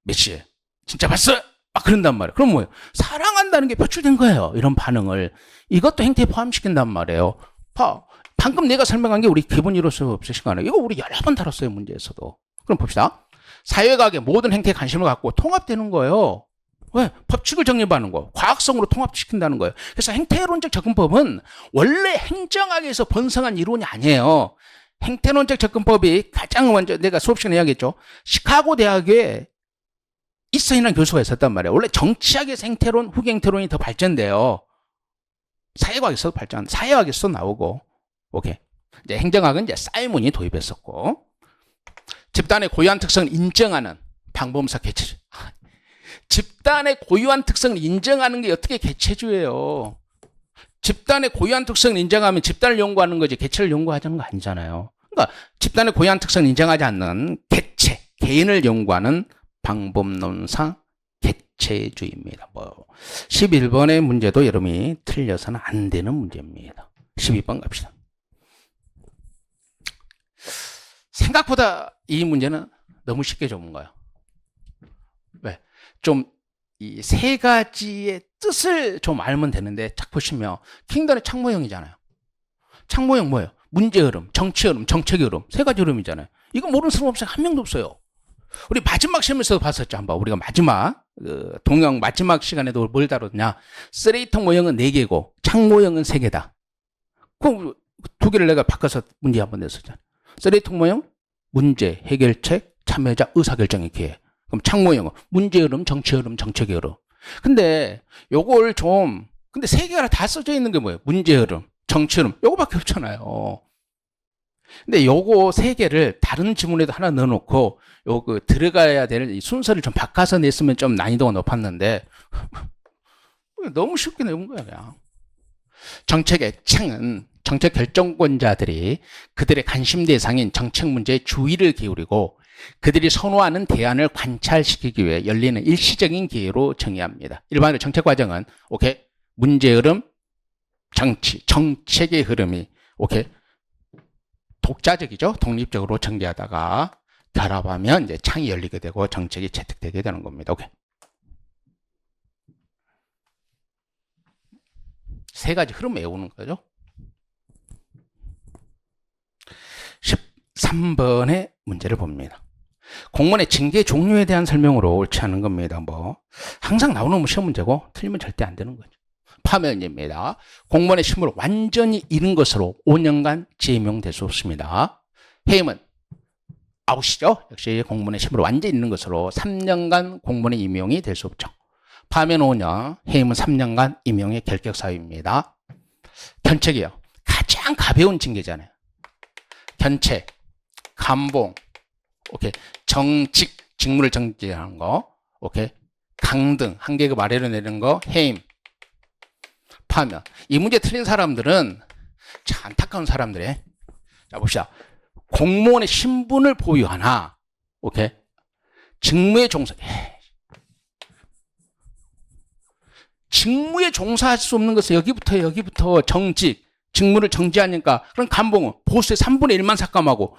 몇 시에? 진짜 봤어? 막 그런단 말이에요. 그럼 뭐예요? 사랑한다는 게 표출된 거예요. 이런 반응을. 이것도 행태에 포함시킨단 말이에요. 방금 내가 설명한 게 우리 기본 이론 수업 시간에 이거 우리 여러 번 다뤘어요. 문제에서도. 그럼 봅시다. 사회과학의 모든 행태에 관심을 갖고 통합되는 거예요. 왜? 법칙을 정립하는 거. 과학성으로 통합시킨다는 거예요. 그래서 행태론적 접근법은 원래 행정학에서 번성한 이론이 아니에요. 행태론적 접근법이 가장 먼저 내가 수업 시간에 이야기했죠. 시카고 대학에 이서인이라는 교수가 있었단 말이에요. 원래 정치학에서 행태론, 후행태론이 더 발전돼요. 사회과학에서도 발전, 사회학에서도 나오고, 오케이. 이제 행정학은 이제 사이먼이 도입했었고, 집단의 고유한 특성을 인정하는 방법론적 개체주. 집단의 고유한 특성을 인정하는 게 어떻게 개체주예요? 집단의 고유한 특성을 인정하면 집단을 연구하는 거지 개체를 연구하자는 거 아니잖아요. 그러니까 집단의 고유한 특성을 인정하지 않는 개체, 개인을 연구하는 방법론상 개체주의입니다. 11번의 문제도 여러분이 틀려서는 안 되는 문제입니다. 12번 갑시다. 생각보다 이 문제는 너무 쉽게 좁은 거예요. 왜? 좀 이 세 가지의 뜻을 좀 알면 되는데 딱 보시면 킹덤의 창모형이잖아요. 창모형 뭐예요? 문제 흐름, 정치 흐름, 정책의 흐름. 세 가지 흐름이잖아요. 이거 모르는 사람 없어요. 한 명도 없어요. 우리 마지막 시험에서도 봤었죠. 한번 우리가 마지막 동영 마지막 시간에도 뭘 다뤘냐? 쓰레기통 모형은 4개고 창 모형은 3개다. 그럼 2개를 내가 바꿔서 문제 한번 냈었잖아요. 쓰레기통 모형, 문제, 해결책, 참여자, 의사결정의 기회. 그럼 창모 영어, 문제 흐름, 정치 흐름, 정책의 흐름. 근데 요걸 좀, 근데 세 개가 다 써져 있는 게 뭐예요? 문제 흐름, 정치 흐름, 요거밖에 없잖아요. 근데 요거 세 개를 다른 지문에도 하나 넣어놓고 요 그 들어가야 될 이 순서를 좀 바꿔서 냈으면 좀 난이도가 높았는데 너무 쉽게 내온 거야 그냥. 정책의 창은 정책 결정권자들이 그들의 관심 대상인 정책 문제에 주의를 기울이고 그들이 선호하는 대안을 관찰시키기 위해 열리는 일시적인 기회로 정의합니다. 일반적으로 정책 과정은 오케이 문제 흐름, 정책의 흐름이 오케이 독자적이죠. 독립적으로 전개하다가 결합하면 이제 창이 열리게 되고 정책이 채택되게 되는 겁니다. 오케이. 세 가지 흐름 외우는 거죠. 13번의 문제를 봅니다. 공무원의 징계 종류에 대한 설명으로 옳지 않은 겁니다. 뭐 항상 나오는 시험 문제고 틀리면 절대 안 되는 거죠. 파면입니다. 공무원의 실무를 완전히 잃은 것으로 5년간 재임용될 수 없습니다. 해임은 아웃이죠. 역시 공무원의 실무를 완전히 잃는 것으로 3년간 공무원의 임용이 될 수 없죠. 파면 5년, 해임은 3년간 임용의 결격 사유입니다. 견책이요. 가장 가벼운 징계잖아요. 견책, 감봉, 오케이. 정직, 직무를 정지하는 거, 오케이. 강등, 한 계급 아래로 내리는 거, 해임, 파면. 이 문제 틀린 사람들은 참 안타까운 사람들이에요. 자, 봅시다. 공무원의 신분을 보유하나, 오케이. 직무에 종사, 직무에 종사할 수 없는 것은 여기부터 정직, 직무를 정지하니까 그럼 감봉은 보수의 3분의 1만 삭감하고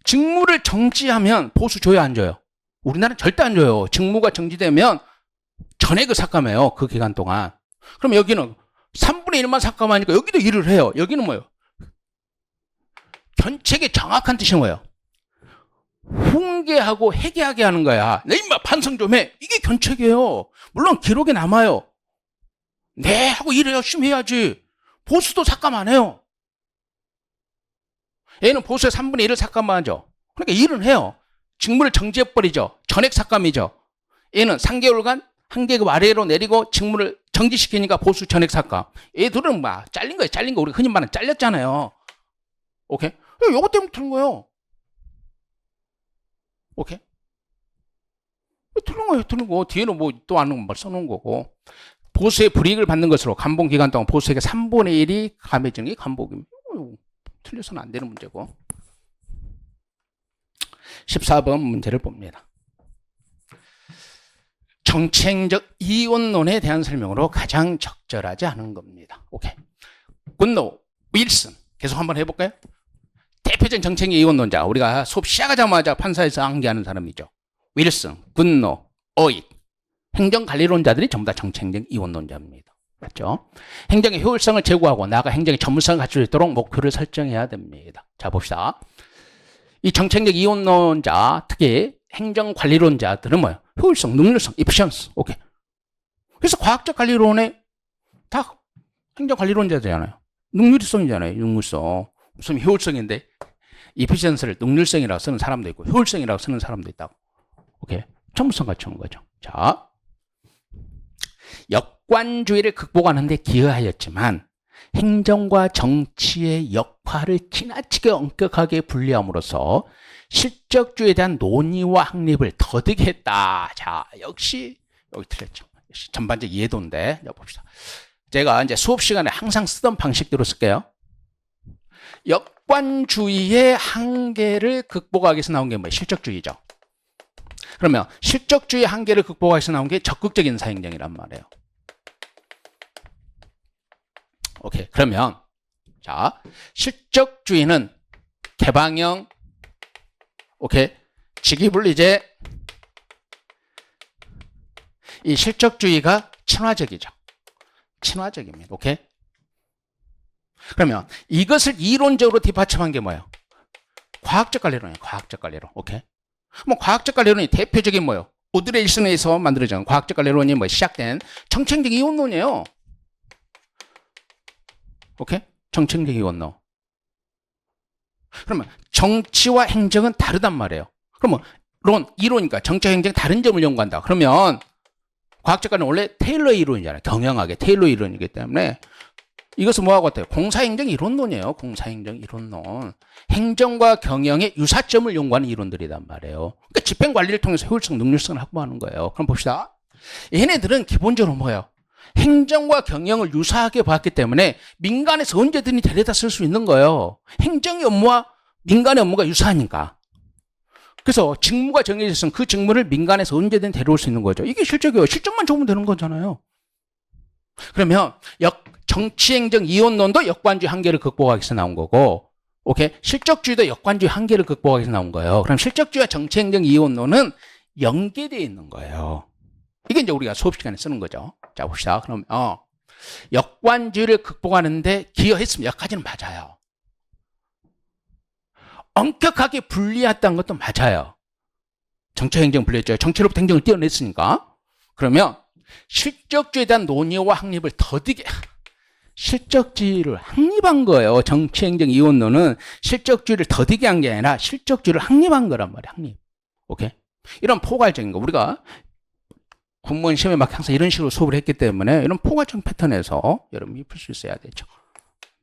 직무를 정지하면 보수 줘요 안 줘요? 우리나라는 절대 안 줘요. 직무가 정지되면 전액을 삭감해요. 그 기간 동안. 그럼 여기는 3분의 1만 삭감하니까 여기도 일을 해요. 여기는 뭐예요? 견책의 정확한 뜻이 뭐예요? 훈계하고 회개하게 하는 거야. 내 임마 반성 좀 해. 이게 견책이에요. 물론 기록에 남아요. 네 하고 일을 열심히 해야지. 보수도 삭감 안 해요. 얘는 보수의 3분의 1을 삭감하죠. 그러니까 일은 해요. 직무를 정지해버리죠. 전액 삭감이죠. 얘는 3개월간 한 계급 아래로 내리고 직무를 정지시키니까 보수 전액 삭감. 얘들은 막 잘린 거예요. 잘린 거. 우리 흔히 말하는 잘렸잖아요. 오케이? 요거 때문에 틀린 거예요. 오케이? 틀린 거예요. 틀린 거. 뒤에는 뭐 또 안 써놓은 거고. 보수의 불이익을 받는 것으로 감봉 기간 동안 보수에게 3분의 1이 감해지는 게 감봉입니다. 틀려서는 안 되는 문제고. 14번 문제를 봅니다. 정치행적 이원론에 대한 설명으로 가장 적절하지 않은 겁니다. 오케이. 굿노, 윌슨. 계속 한번 해볼까요? 대표적인 정치행적 이원론자. 우리가 수업 시작하자마자 판사에서 암기하는 사람이죠. 윌슨, 굿노, 오잇. 행정관리론자들이 전부 다 정치행정 이원론자입니다. 맞죠? 행정의 효율성을 제고하고 나아가 행정의 전문성을 갖출 수 있도록 목표를 설정해야 됩니다. 자, 봅시다. 이 정치행정 이원론자, 특히 행정관리론자들은 뭐예요? 효율성, 능률성, efficiency. 오케이. 그래서 과학적 관리론에 다 행정관리론자잖아요. 능률성이잖아요. 능률성. 무슨 효율성인데 efficiency를 능률성이라고 쓰는 사람도 있고 효율성이라고 쓰는 사람도 있다고. 오케이. 전문성 갖추는 거죠. 자. 역관주의를 극복하는 데 기여하였지만 행정과 정치의 역할을 지나치게 엄격하게 분리함으로써 실적주의에 대한 논의와 확립을 더디게 했다. 자, 역시 여기 틀렸죠. 역시 전반적 이해도인데 봅시다. 제가 이제 수업 시간에 항상 쓰던 방식대로 쓸게요. 역관주의의 한계를 극복하기 위해서 나온 게 뭐예요? 실적주의죠. 그러면 실적주의 한계를 극복하기 위해서 나온 게 적극적인 인사행정이란 말이에요. 오케이. 그러면 자, 실적주의는 개방형, 오케이, 직위분리제. 이 실적주의가 친화적이죠. 친화적입니다. 오케이. 그러면 이것을 이론적으로 뒷받침한 게 뭐예요? 과학적 관리론이에요. 과학적 관리론. 오케이. 뭐 과학적 관리론이 대표적인 뭐예요? 오드레 일슨에서 만들어진 과학적 관리론이 뭐 시작된 정책적 이원론이에요. 오케이? 정책적 이원론. 그러면 정치와 행정은 다르단 말이에요. 그러면 이론이니까 정책 행정 다른 점을 연구한다. 그러면 과학자가는 원래 테일러의 이론이잖아요. 경영학의 테일러 이론이기 때문에 이것은 뭐하고 같아요? 공사행정 이론론이에요. 공사행정 이론론. 행정과 경영의 유사점을 연구하는 이론들이란 말이에요. 그러니까 집행관리를 통해서 효율성, 능률성을 확보하는 거예요. 그럼 봅시다. 얘네들은 기본적으로 뭐예요? 행정과 경영을 유사하게 봤기 때문에 민간에서 언제든지 데려다 쓸 수 있는 거예요. 행정의 업무와 민간의 업무가 유사하니까. 그래서 직무가 정해져 있으면 그 직무를 민간에서 언제든 데려올 수 있는 거죠. 이게 실적이에요. 실적만 좋으면 되는 거잖아요. 그러면 정치행정 이원론도 역관주의 한계를 극복하기 위해서 나온 거고, 오케이? 실적주의도 역관주의 한계를 극복하기 위해서 나온 거예요. 그럼 실적주의와 정치행정 이원론은 연계되어 있는 거예요. 이게 이제 우리가 수업 시간에 쓰는 거죠. 자, 봅시다. 그럼 역관주의를 극복하는데 기여했으면 여기까지는 맞아요. 엄격하게 분리했다는 것도 맞아요. 정치행정 분리했죠. 정치로부터 행정을 떼어냈으니까. 그러면 실적주의에 대한 논의와 확립을 더디게 실적주의를 확립한 거예요. 정치행정 이원론은 실적주의를 더디게 한 게 아니라 실적주의를 확립한 거란 말이에요. 확립. 오케이? 이런 포괄적인 거 우리가 공무원 시험에 막 항상 이런 식으로 수업을 했기 때문에 이런 포괄적 패턴에서 여러분이 풀 수 있어야 되죠.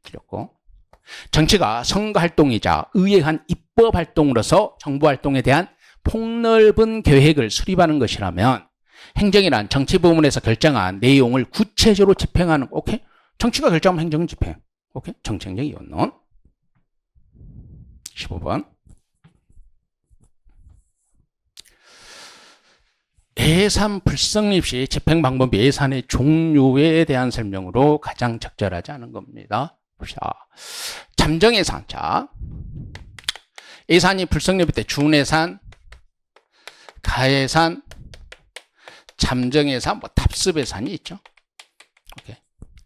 틀렸고. 정치가 선거활동이자 의회한 입법활동으로서 정부활동에 대한 폭넓은 계획을 수립하는 것이라면 행정이란 정치 부문에서 결정한 내용을 구체적으로 집행하는, 오케이? 정치가 결정하면 행정은 집행. 오케이? 정치행정 이원론. 15번. 예산 불성립 시 집행 방법 예산의 종류에 대한 설명으로 가장 적절하지 않은 겁니다. 봅시다. 잠정예산. 자, 예산이 불성립일 때 준예산, 가예산, 잠정예산, 뭐 답습예산이 있죠. 오케이.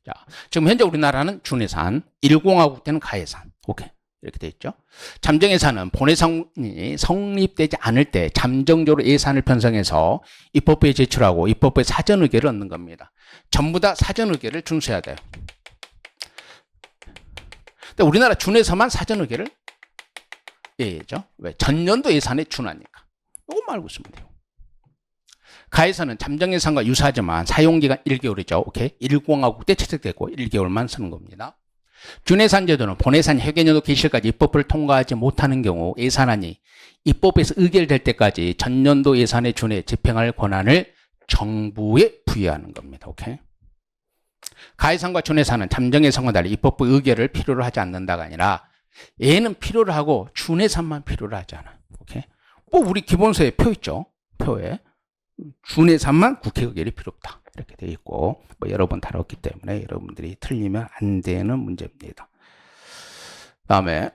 자, 지금 현재 우리나라는 준예산, 1공화국 때는 가예산. 오케이. 이렇게 돼 있죠. 잠정예산은 본예산이 성립되지 않을 때 잠정적으로 예산을 편성해서 입법부에 제출하고 입법부의 사전 의결을 얻는 겁니다. 전부 다 사전 의결을 준수해야 돼요. 근데 우리나라 준에서만 사전 의결을 예죠. 왜? 전년도 예산에 준하니까. 이것만 알고 있으면 돼요. 가에서는 잠정예산과 유사하지만 사용기간 1개월이죠. 오케이. 1공화국 때 채택되고 1개월만 쓰는 겁니다. 준예산 제도는 본예산 회계연도 개시일까지 입법을 통과하지 못하는 경우 예산안이 입법에서 의결될 때까지 전년도 예산의 준에 집행할 권한을 정부에 부여하는 겁니다. 오케이. 가예산과 준예산은 잠정예산과 달리 입법부 의결을 필요로 하지 않는다가 아니라 얘는 필요로 하고 준예산만 필요로 하잖아. 오케이. 뭐 우리 기본서에 표 있죠. 표에 준예산만 국회 의결이 필요 없다. 이렇게 돼 있고 뭐 여러 번 다뤘기 때문에 여러분들이 틀리면 안 되는 문제입니다. 다음에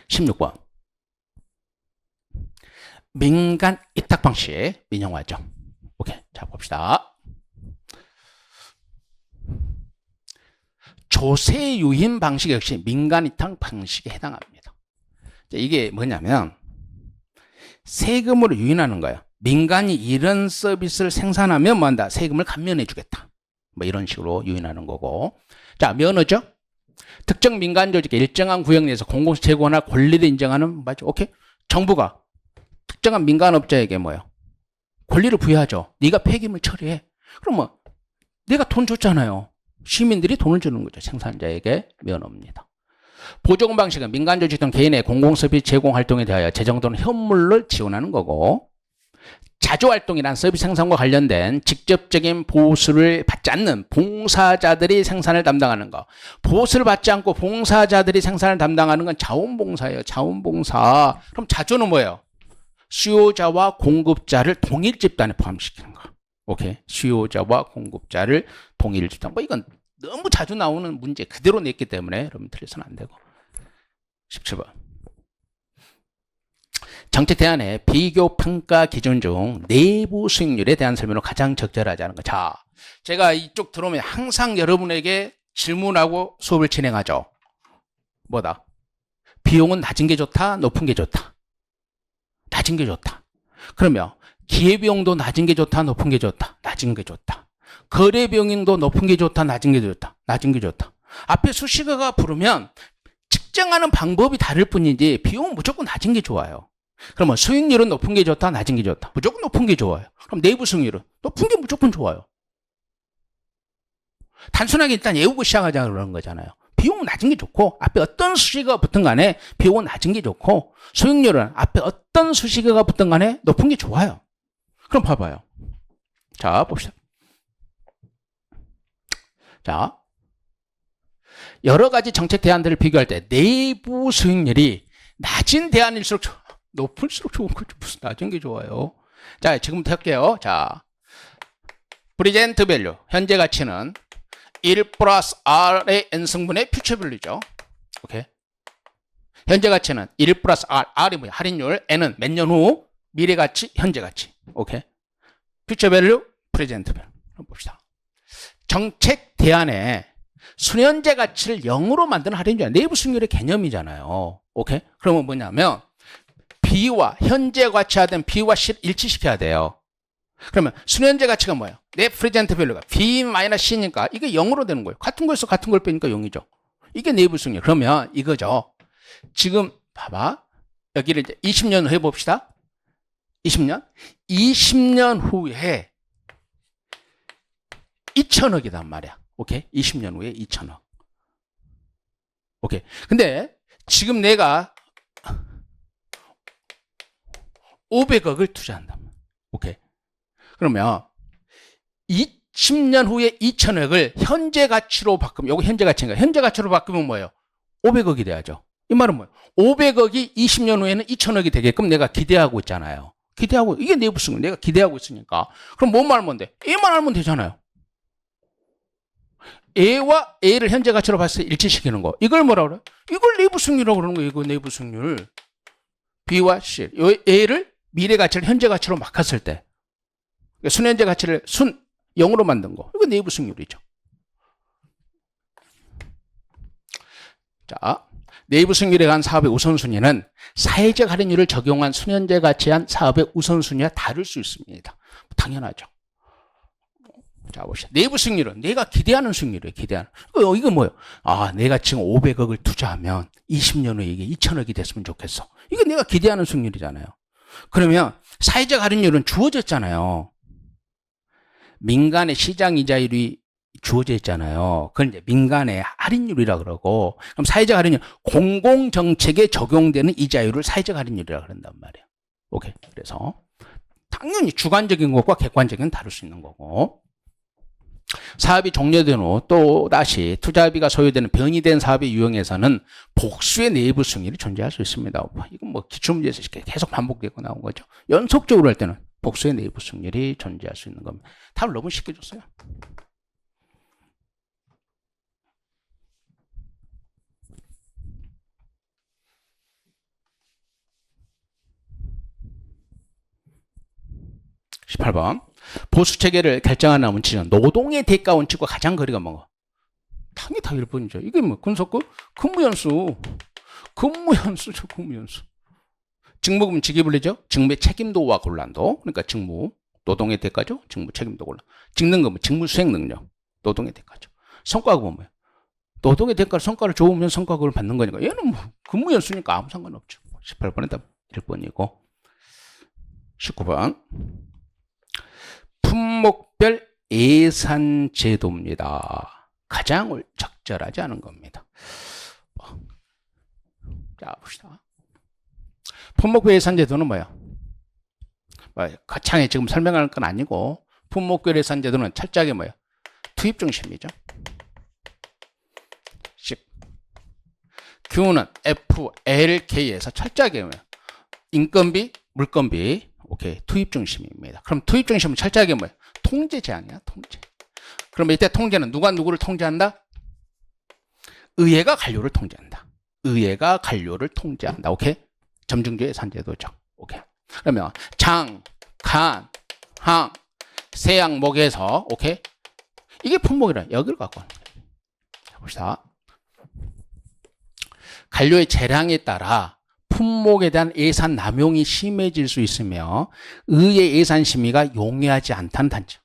16번. 민간 입탁 방식 민영화죠. 오케이. 자, 봅시다. 조세 유인 방식 역시 민간 입탁 방식에 해당합니다. 이게 뭐냐면 세금으로 유인하는 거예요. 민간이 이런 서비스를 생산하면 뭐한다? 세금을 감면해 주겠다. 뭐 이런 식으로 유인하는 거고. 자, 면허죠? 특정 민간 조직의 일정한 구역 내에서 공공시 제공할 권리를 인정하는, 맞죠? 오케이? 정부가 특정한 민간업자에게 뭐예요? 권리를 부여하죠. 네가 폐기물 처리해. 그럼 뭐 내가 돈 줬잖아요. 시민들이 돈을 주는 거죠. 생산자에게 면허입니다. 보조금 방식은 민간 조직 등 개인의 공공서비스 제공 활동에 대하여 재정 또는 현물을 지원하는 거고, 자조활동이란 서비스 생산과 관련된 직접적인 보수를 받지 않는 봉사자들이 생산을 담당하는 거. 보수를 받지 않고 봉사자들이 생산을 담당하는 건 자원봉사예요. 자원봉사. 그럼 자조는 뭐예요? 수요자와 공급자를 동일 집단에 포함시키는 거. 오케이. 수요자와 공급자를 동일 집단. 뭐 이건 너무 자주 나오는 문제 그대로 냈기 때문에 여러분 틀려서는 안 되고. 17번. 정책 대안의 비교 평가 기준 중 내부 수익률에 대한 설명으로 가장 적절하지 않은 것. 자, 제가 이쪽 들어오면 항상 여러분에게 질문하고 수업을 진행하죠. 뭐다? 비용은 낮은 게 좋다, 높은 게 좋다. 낮은 게 좋다. 그러면 기회비용도 낮은 게 좋다, 높은 게 좋다. 낮은 게 좋다. 거래비용도 높은 게 좋다, 낮은 게 좋다. 낮은 게 좋다. 앞에 수식어가 부르면 측정하는 방법이 다를 뿐이지 비용은 무조건 낮은 게 좋아요. 그러면 수익률은 높은 게 좋다, 낮은 게 좋다? 무조건 높은 게 좋아요. 그럼 내부 수익률은 높은 게 무조건 좋아요. 단순하게 일단 외우고 시작하자 그러는 거잖아요. 비용은 낮은 게 좋고 앞에 어떤 수식어가 붙든 간에 비용은 낮은 게 좋고 수익률은 앞에 어떤 수식어가 붙든 간에 높은 게 좋아요. 그럼 봐봐요. 자, 봅시다. 자, 여러 가지 정책 대안들을 비교할 때 내부 수익률이 낮은 대안일수록 높을수록 좋은 거죠. 무슨 낮은 게 좋아요. 자, 지금부터 할게요. 자, 프리젠트 밸류 현재 가치는 1 플러스 R의 n승분의 퓨처 밸류죠. 오케이. 현재 가치는 1 플러스 R, R이 뭐야? 할인율, N은 몇 년 후 미래 가치, 현재 가치. 오케이. 퓨처 밸류, 프레젠트 밸류. 봅시다. 정책 대안에 수년제 가치를 0으로 만드는 할인율, 내부 수익률의 개념이잖아요. 오케이? 그러면 뭐냐면 B와 현재 가치화된 B와 C를 일치시켜야 돼요. 그러면 수년제 가치가 뭐예요? 내 프레젠트 밸류가 B-C니까 이게 0으로 되는 거예요. 같은 거에서 같은 걸 빼니까 0이죠. 이게 내부 수익률. 그러면 이거죠. 지금 봐봐. 여기를 이제 20년 후에 봅시다. 20년? 20년 후에 2천억이단 말이야. 오케이? 20년 후에 2천억. 오케이. 근데 지금 내가 500억을 투자한단 말이야. 오케이. 그러면 20년 후에 2천억을 현재 가치로 바꾸면, 요거 현재 가치인가? 현재 가치로 바꾸면 뭐예요? 500억이 돼야죠. 이 말은 뭐예요? 500억이 20년 후에는 2천억이 되게끔 내가 기대하고 있잖아요. 기대하고, 이게 내부 수익률. 내가 기대하고 있으니까. 그럼 뭐만 알면 돼? A만 알면 되잖아요. A와 A를 현재 가치로 봤을 때 일치시키는 거. 이걸 뭐라고 그래요? 이걸 내부 수익률이라고 그러는 거예요. 이거 내부 수익률. B와 C. A를 미래 가치를 현재 가치로 바꿨을 때. 순현재 가치를 0으로 만든 거. 이거 내부 수익률이죠. 자, 내부 수익률에 관한 사업의 우선순위는 사회적 할인율을 적용한 순현재 가치에 한 사업의 우선순위와 다를 수 있습니다. 당연하죠. 자, 봅시다. 내부 수익률은 내가 기대하는 수익률이에요. 기대하는. 이거 뭐예요? 아, 내가 지금 500억을 투자하면 20년 후에 이게 2천억이 됐으면 좋겠어. 이게 내가 기대하는 수익률이잖아요. 그러면 사회적 할인율은 주어졌잖아요. 민간의 시장 이자율이 주어져 있잖아요. 그건 이제 민간의 할인율이라 그러고, 그럼 사회적 할인율, 공공정책에 적용되는 이자율을 사회적 할인율이라 그런단 말이에요. 오케이. 그래서 당연히 주관적인 것과 객관적인 다를 수 있는 거고, 사업이 종료된 후 또 다시 투자비가 소요되는 변이된 사업의 유형에서는 복수의 내부 수익률이 존재할 수 있습니다. 이건 뭐 기출문제에서 계속 반복되고 나온 거죠. 연속적으로 할 때는 복수의 내부 수익률이 존재할 수 있는 겁니다. 답을 너무 쉽게 줬어요. (18번) 보수 체계를 결정하는 원칙은 노동의 대가 원칙과 가장 거리가 먼 거. 당연히 다 1번이죠. 이게 뭐 근속구? 근무연수죠. 근무연수. 직무금 직위분리죠. 직무의 책임도와 곤란도. 그러니까 직무, 노동의 대가죠. 직무 책임도 곤란. 직능금은 직무 수행 능력, 노동의 대가죠. 성과급은 뭐예요? 노동의 대가를 성과를 좋으면 성과급을 받는 거니까 얘는 뭐 근무연수니까 아무 상관없죠. 18번에 답 1번이고 19번 품목별 예산 제도입니다. 가장 적절하지 않은 겁니다. 자, 봅시다. 품목별 예산 제도는 뭐야? 거창하게 지금 설명할 건 아니고, 품목별 예산 제도는 철저하게 뭐야? 투입 중심이죠. 10. Q는 FLK에서 철저하게 뭐야? 인건비, 물건비, 오케이, 투입 중심입니다. 그럼 투입 중심은 철저하게 뭐야? 통제 제한이야, 통제. 그럼 이때 통제는 누가 누구를 통제한다? 의회가 관료를 통제한다. 의회가 관료를 통제한다. 오케이? 점증제 예산제도죠. 오케이. 그러면 장, 간, 항, 세양목에서 오케이? 이게 품목이라 여기를 갖고 하는 거예요. 자, 봅시다. 관료의 재량에 따라 품목에 대한 예산 남용이 심해질 수 있으며 의회 예산 심의가 용이하지 않다는 단점.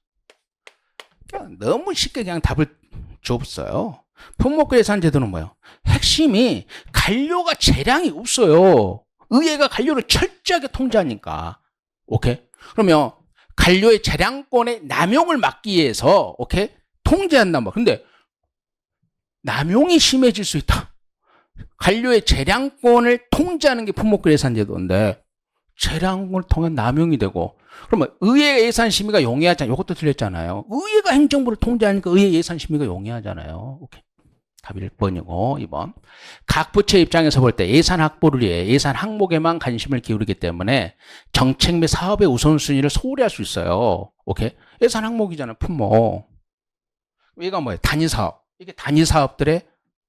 너무 쉽게 그냥 답을 줬어요. 품목과 예산제도는 뭐예요? 핵심이 관료가 재량이 없어요. 의회가 관료를 철저하게 통제하니까. 오케이? 그러면 관료의 재량권의 남용을 막기 위해서 오케이? 통제한단 말이야. 근데 남용이 심해질 수 있다. 관료의 재량권을 통제하는 게 품목과 예산제도인데 재량권을 통한 남용이 되고 그러면 의회 예산심의가 용이하잖아요. 이것도 틀렸잖아요. 의회가 행정부를 통제하니까 의회 예산심의가 용이하잖아요. 오케이. 답이 1번이고 2번. 각 부처 입장에서 볼 때 예산 확보를 위해 예산 항목에만 관심을 기울이기 때문에 정책 및 사업의 우선순위를 소홀히 할 수 있어요. 오케이. 예산 항목이잖아요. 품목. 얘가 뭐예요? 단위사업. 이게 단위사업들의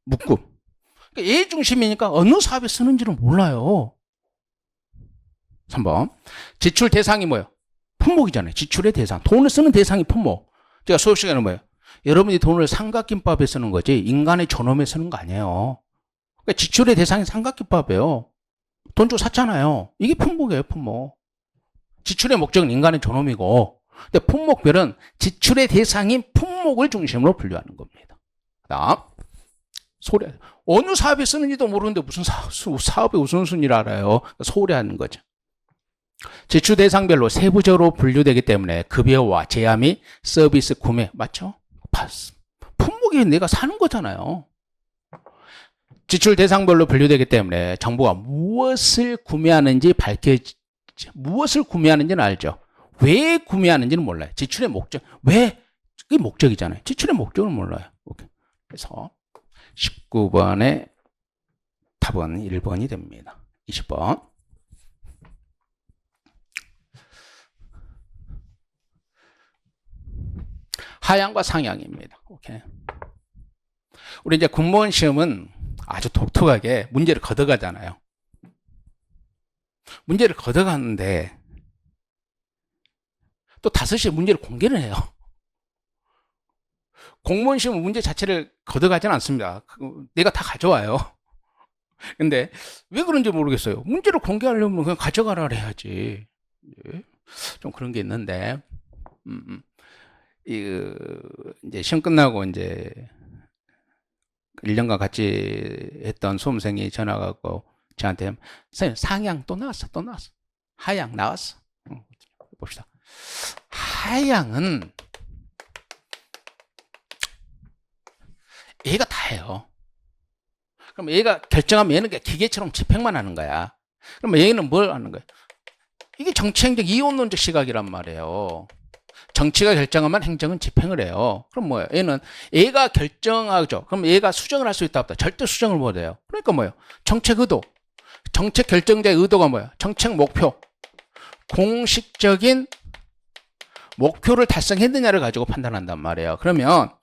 묶음. 그러니까 얘 중심이니까 어느 사업에 쓰는지를 몰라요. 3번. 지출 대상이 뭐예요? 품목이잖아요. 지출의 대상. 돈을 쓰는 대상이 품목. 제가 수업 시간에 뭐예요? 여러분이 돈을 삼각김밥에 쓰는 거지 인간의 존엄에 쓰는 거 아니에요. 그러니까 지출의 대상이 삼각김밥이에요. 돈 주고 샀잖아요. 이게 품목이에요. 품목. 지출의 목적은 인간의 존엄이고 근데 품목별은 지출의 대상인 품목을 중심으로 분류하는 겁니다. 그다음 소리. 어느 사업에 쓰는지도 모르는데 무슨 사업의 우선순위를 알아요. 소홀히하는 거죠. 지출 대상별로 세부적으로 분류되기 때문에 급여와 제야 및 서비스 구매 맞죠? 품목이 내가 사는 거잖아요. 지출 대상별로 분류되기 때문에 정부가 무엇을 구매하는지 무엇을 구매하는지는 알죠. 왜 구매하는지는 몰라요. 지출의 목적. 왜? 그게 목적이잖아요. 지출의 목적을 몰라요. 오케이. 그래서 19번의 답은 1번이 됩니다. 20번. 하향과 상향입니다. 오케이. 우리 이제 공무원 시험은 아주 독특하게 문제를 걷어가잖아요. 문제를 걷어가는데 또 5시에 문제를 공개를 해요. 공무원 시험은 문제 자체를 걷어가지는 않습니다. 내가 다 가져와요. 근데 왜 그런지 모르겠어요. 문제를 공개하려면 그냥 가져가라 해야지. 좀 그런 게 있는데 이제 시험 끝나고 이제 1년간 같이 했던 수험생이 전화가 왔고 저한테 선생님 상향 또 나왔어. 하향 나왔어. 봅시다. 하향은 얘가 다 해요. 그럼 얘가 결정하면 얘는 기계처럼 집행만 하는 거야. 그럼 얘는 뭘 하는 거야? 이게 정치행정 이원론적 시각이란 말이에요. 정치가 결정하면 행정은 집행을 해요. 그럼 뭐예요? 얘가 결정하죠. 그럼 얘가 수정을 할 수 있다 없다. 절대 수정을 못 해요. 그러니까 뭐예요? 정책 의도. 정책 결정자의 의도가 뭐예요? 정책 목표. 공식적인 목표를 달성했느냐를 가지고 판단한단 말이에요. 그러면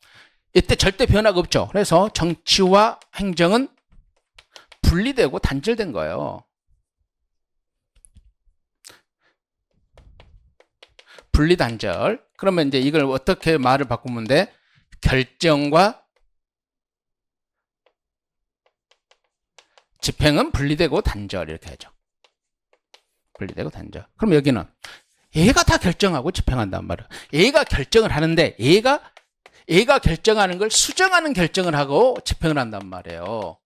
이때 절대 변화가 없죠. 그래서 정치와 행정은 분리되고 단절된 거예요. 분리단절. 그러면 이제 이걸 어떻게 말을 바꾸면 돼? 결정과 집행은 분리되고 단절 이렇게 하죠. 분리되고 단절. 그럼 여기는 얘가 다 결정하고 집행한단 말이야. 얘가 결정을 하는데 얘가 결정하는 걸 수정하는 결정을 하고 집행을 한단 말이에요.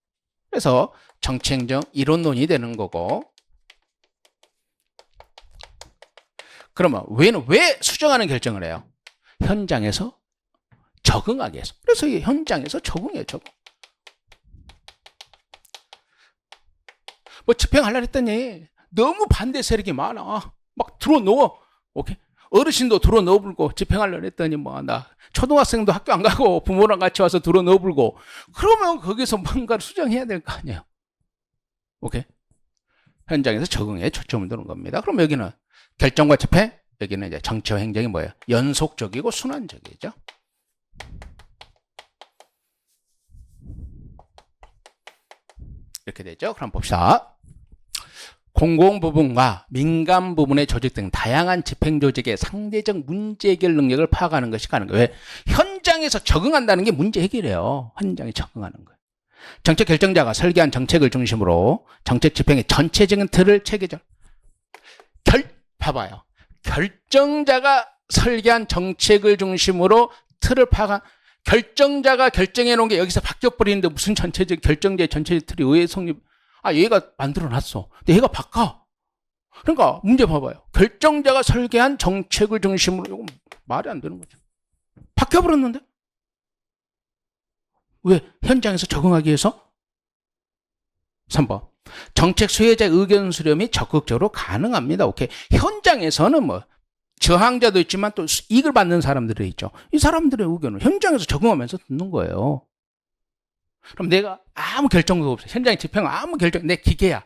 그래서 정치행정 이론론이 되는 거고 그러면 왜 수정하는 결정을 해요? 현장에서 적응하기 위해서. 그래서 이 현장에서 적응해요. 적응. 뭐 집행하려고 했더니 너무 반대 세력이 많아. 막 들어넣어. 오케이. 어르신도 들어넣어불고 집행하려고 했더니 뭐 나 초등학생도 학교 안 가고 부모랑 같이 와서 들어넣어불고 그러면 거기서 뭔가를 수정해야 될 거 아니에요. 오케이. 현장에서 적응에 초점을 두는 겁니다. 그럼 여기는 결정과 집행, 여기는 이제 정치와 행정이 뭐예요? 연속적이고 순환적이죠. 이렇게 되죠. 그럼 봅시다. 공공 부분과 민간 부분의 조직 등 다양한 집행 조직의 상대적 문제 해결 능력을 파악하는 것이 가능한 거예요. 왜? 현장에서 적응한다는 게 문제 해결이에요. 현장에 적응하는 거예요. 정책 결정자가 설계한 정책을 중심으로 정책 집행의 전체적인 틀을 체계적. 봐봐요. 결정자가 설계한 정책을 중심으로 틀을 파악한 결정자가 결정해 놓은 게 여기서 바뀌어버리는데 무슨 전체적 결정자의 전체적 틀이 의회 성립, 얘가 만들어 놨어. 근데 얘가 바꿔. 그러니까 문제 봐봐요. 결정자가 설계한 정책을 중심으로, 이건 말이 안 되는 거죠. 바뀌어버렸는데? 왜? 현장에서 적응하기 위해서? 3번. 정책 수혜자의 의견 수렴이 적극적으로 가능합니다. 오케이. 현장에서는 뭐 저항자도 있지만 또 이익을 받는 사람들이 있죠. 이 사람들의 의견을 현장에서 적응하면서 듣는 거예요. 그럼 내가 아무 결정도 없어요. 현장에 집행 아무 결정, 내 기계야.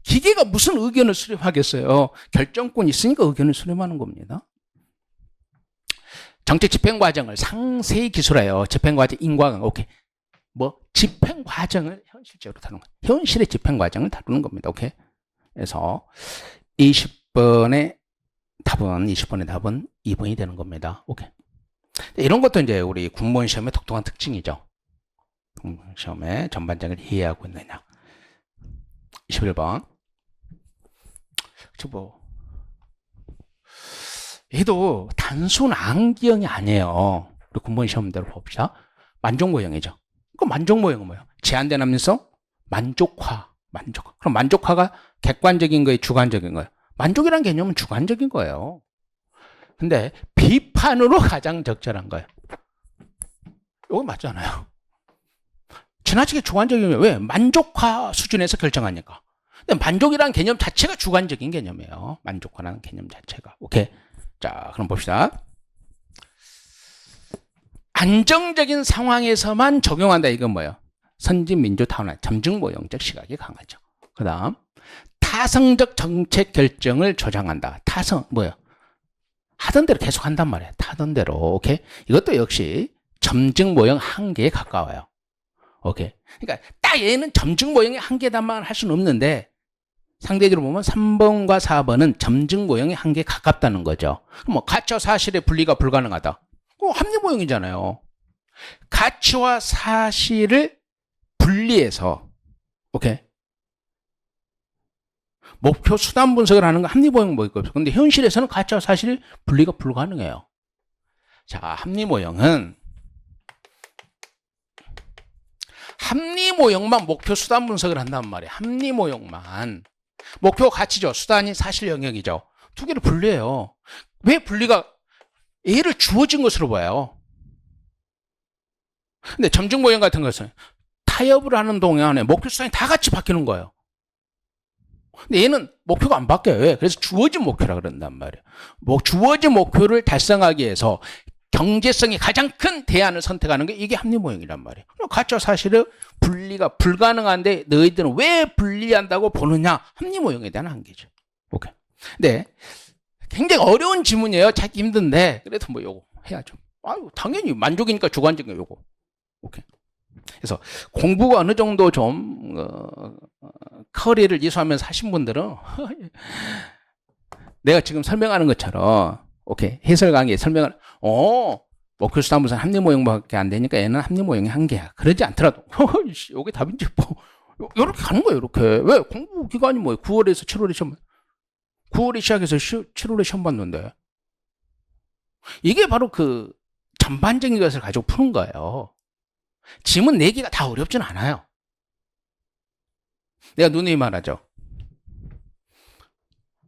기계가 무슨 의견을 수렴하겠어요? 결정권이 있으니까 의견을 수렴하는 겁니다. 정책 집행 과정을 상세히 기술하여 집행 과정 인과관, 오케이. 뭐 집행 과정을 현실적으로 다루는 거예요. 현실의 집행 과정을 다루는 겁니다. 오케이. 그래서 20번의 답은 2번이 되는 겁니다. 오케이. 이런 것도 이제 우리 공무원 시험의 독특한 특징이죠. 공무원 시험의 전반적을 이해하고 있느냐. 21번. 뭐 얘도 단순 암기형이 아니에요. 우리 공무원 시험대로 봅시다. 만족 모형이죠. 그 만족 모형은 뭐예요? 제한된 합리성, 만족화. 그럼 만족화가 객관적인 거예요, 주관적인 거예요? 만족이라는 개념은 주관적인 거예요. 근데 비판으로 가장 적절한 거예요. 이거 맞잖아요. 지나치게 주관적인 거예요. 왜? 만족화 수준에서 결정하니까. 근데 만족이라는 개념 자체가 주관적인 개념이에요. 만족화라는 개념 자체가. 오케이. 자, 그럼 봅시다. 안정적인 상황에서만 적용한다. 이건 뭐예요? 선진민주 타운화, 점증 모형적 시각이 강하죠. 그 다음, 타성적 정책 결정을 조장한다. 타성, 뭐예요? 하던 대로 계속 한단 말이에요. 타던 대로. 오케이. 이것도 역시 점증 모형 한계에 가까워요. 오케이. 그러니까 딱 얘는 점증 모형의 한계다만 할 수는 없는데, 상대적으로 보면 3번과 4번은 점증 모형의 한계에 가깝다는 거죠. 그럼 뭐 가치와 사실의 분리가 불가능하다. 합리 모형이잖아요. 가치와 사실을 분리해서, 오케이. 목표 수단 분석을 하는 건 합리 모형 뭐 있고, 근데 현실에서는 가치와 사실이 분리가 불가능해요. 자, 합리 모형은 합리 모형만 목표 수단 분석을 한단 말이에요. 합리 모형만. 목표 가치죠. 수단이 사실 영역이죠. 두 개를 분리해요. 왜 분리가, 얘를 주어진 것으로 봐요. 근데 점증 모형 같은 것은 타협을 하는 동안에 목표 수단이 다 같이 바뀌는 거예요. 근데 얘는 목표가 안 바뀌어요. 왜? 그래서 주어진 목표라 그런단 말이에요. 주어진 목표를 달성하기 위해서 경제성이 가장 큰 대안을 선택하는 게 이게 합리 모형이란 말이에요. 가치와 사실의 분리가 불가능한데 너희들은 왜 분리한다고 보느냐? 합리 모형에 대한 한계죠. 오케이. 네. 굉장히 어려운 지문이에요. 찾기 힘든데 그래도 뭐 요거 해야죠. 당연히 만족이니까 주관적인 요거. 오케이. 그래서 공부가 어느 정도 좀 커리를 이수하면서 하신 분들은 내가 지금 설명하는 것처럼 오케이 해설 강의에 설명을 목표 수단 분석 합리 모형밖에 안 되니까 얘는 합리 모형의 한계야. 그러지 않더라도 요게 답인지 뭐 요렇게 가는 거예요. 이렇게. 왜? 공부 기간이 뭐예요? 9월에서 7월에 시험, 9월에 시작해서 7월에 시험 봤는데 이게 바로 그 전반적인 것을 가지고 푸는 거예요. 지문 내기가 다 어렵진 않아요. 내가 누누이 말하죠.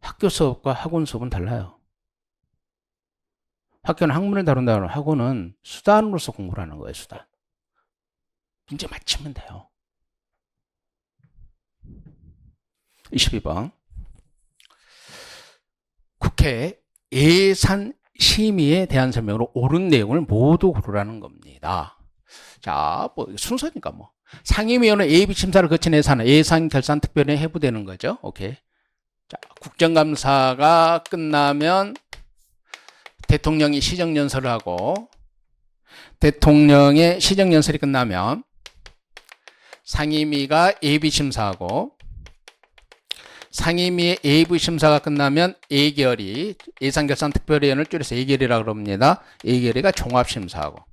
학교 수업과 학원 수업은 달라요. 학교는 학문을 다룬다면 학원은 수단으로서 공부를 하는 거예요. 수단. 문제 맞추면 돼요. 22번. 국회 예산 심의에 대한 설명으로 옳은 내용을 모두 고르라는 겁니다. 자, 뭐 순서니까 뭐 상임위원회 예비 심사를 거친 예산 결산 특별히 해부되는 거죠. 오케이. 자, 국정감사가 끝나면 대통령이 시정연설을 하고 대통령의 시정연설이 끝나면 상임위가 예비심사하고 상임위의 예비심사가 끝나면 예결위, 예산결산특별위원회를 줄여서 예결위라고 그럽니다. 예결위가 종합심사하고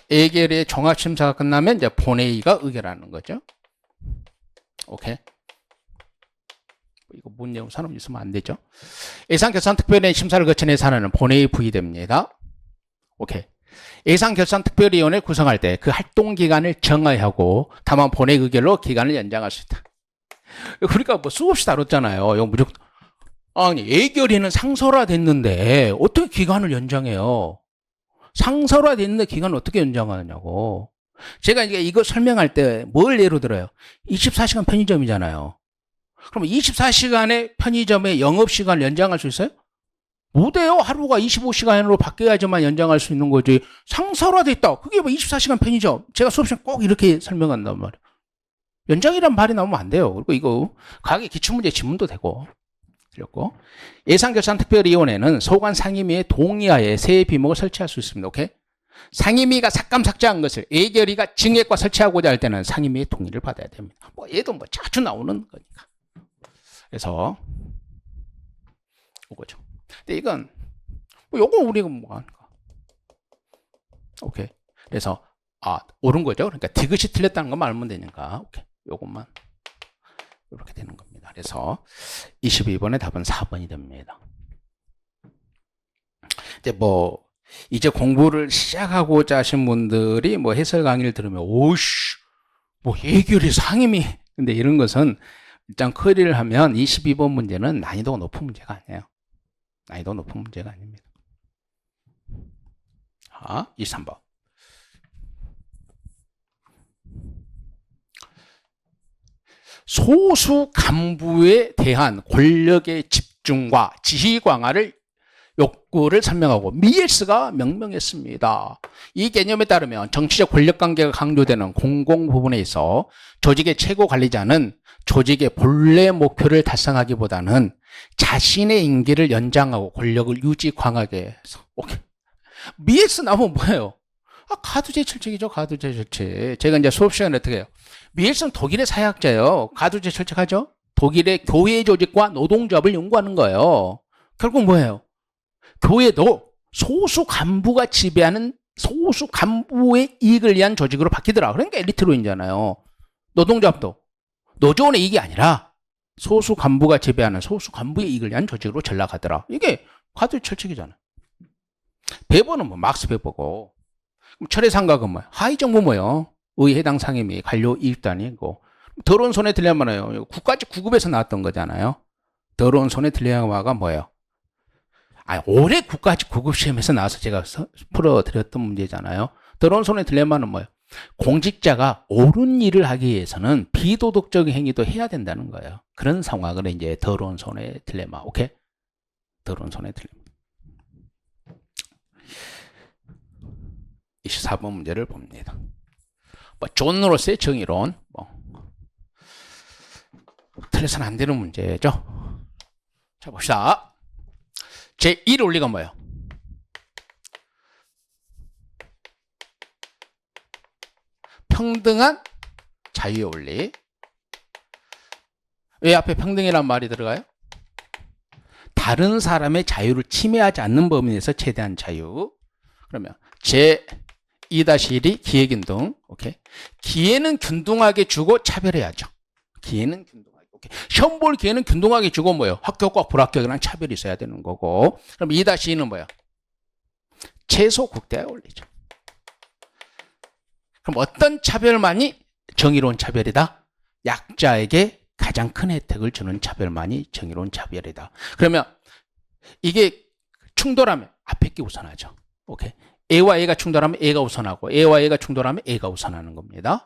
예결위의 종합심사가 끝나면 이제 본회의가 의결하는 거죠. 오케이. 이거 뭔 내용 산업 있으면 안 되죠. 예산결산특별위원회 심사를 거친 예산안은 본회의 부의됩니다. 오케이. 예산결산특별위원회 구성할 때 그 활동 기간을 정하하고 다만 본회의 의결로 기간을 연장할 수 있다. 그러니까 뭐 수없이 다뤘잖아요. 이거 무조건 아니 예결위는 상설화됐는데 어떻게 기간을 연장해요? 상설화됐는데 기간을 어떻게 연장하느냐고. 제가 이제 이거 설명할 때 뭘 예로 들어요? 24시간 편의점이잖아요. 그럼 24시간의 편의점의 영업시간을 연장할 수 있어요? 못해요. 하루가 25시간으로 바뀌어야지만 연장할 수 있는 거지. 상설화됐다. 그게 뭐 24시간 편의점. 제가 수업 시간 꼭 이렇게 설명한단 말이에요. 연장이란 말이 나오면 안 돼요. 그리고 이거 가계 기출문제 지문도 되고. 그랬고 예산결산특별위원회는 소관 상임위의 동의하에 세액 비목을 설치할 수 있습니다. 오케이? 상임위가 삭감 삭제한 것을 예결위가 증액과 설치하고자 할 때는 상임위의 동의를 받아야 됩니다. 뭐 얘도 뭐 자주 나오는 거니까. 그래서 이거죠. 근데 이건 뭐 요거 우리가 뭐 하는 거. 오케이. 그래서 옳은 거죠. 그러니까 디귿이 틀렸다는 것만 알면 되니까. 오케이. 요것만 이렇게 되는 겁니다. 그래서 22번의 답은 4번이 됩니다. 이제 공부를 시작하고자 하신 분들이 뭐 해설 강의를 들으면 오씨 뭐 예결위 상임위 근데 이런 것은 일단 커리를 하면 22번 문제는 난이도가 높은 문제가 아니에요. 난이도 높은 문제가 아닙니다. 23번. 소수 간부에 대한 권력의 집중과 지휘 강화를 욕구를 설명하고 미엘스가 명명했습니다. 이 개념에 따르면 정치적 권력관계가 강조되는 공공 부분에 있어 조직의 최고 관리자는 조직의 본래 목표를 달성하기보다는 자신의 임기를 연장하고 권력을 유지 강하게 해서 오케이. 미엘스 나오면 뭐예요? 가두제 철칙이죠. 가두제 철칙. 제가 이제 수업 시간에 어떻게 해요? 미엘스는 독일의 사회학자예요. 가두제 철칙하죠. 독일의 교회 조직과 노동조합을 연구하는 거예요. 결국 뭐예요? 교회도 소수 간부가 지배하는 소수 간부의 이익을 위한 조직으로 바뀌더라. 그러니까 엘리트로인잖아요. 노동조합도 노조원의 이익이 아니라 소수 간부가 지배하는 소수 간부의 이익을 위한 조직으로 전락하더라. 이게 가두제 철칙이잖아요. 베버는 뭐 막스 베버고 철의 상각은 뭐예요? 하위 정부 뭐예요? 의 해당 상임위 관료 이익단이고 더러운 손에 딜레마는 국가직 9급에서 나왔던 거잖아요. 더러운 손에 딜레마가 뭐예요? 올해 국가직 9급 시험에서 나와서 제가 풀어드렸던 문제잖아요. 더러운 손의 딜레마는 뭐예요? 공직자가 옳은 일을 하기 위해서는 비도덕적인 행위도 해야 된다는 거예요. 그런 상황을 이제 더러운 손의 딜레마. 오케이? 더러운 손의 딜레마. 24번 문제를 봅니다. 존 롤스의 정의론. 틀려서는 안 되는 문제죠. 자, 봅시다. 제1 원리가 뭐예요? 평등한 자유의 원리. 왜 앞에 평등이라는 말이 들어가요? 다른 사람의 자유를 침해하지 않는 범위 내에서 최대한 자유. 그러면 제2-1이 기회균등. 오케이. 기회는 균등하게 주고 차별해야죠. 기회는 균등하게. 오케이. 시험 볼 기회는 균등하게 주고 뭐예요? 합격과 불합격이랑 차별이 있어야 되는 거고. 그럼 2-2는 뭐예요? 최소 극대화의 원리죠. 그럼 어떤 차별만이 정의로운 차별이다? 약자에게 가장 큰 혜택을 주는 차별만이 정의로운 차별이다. 그러면 이게 충돌하면 앞에 게 우선하죠. 오케이. A와 A가 충돌하면 A가 우선하고 A와 A가 충돌하면 A가 우선하는 겁니다.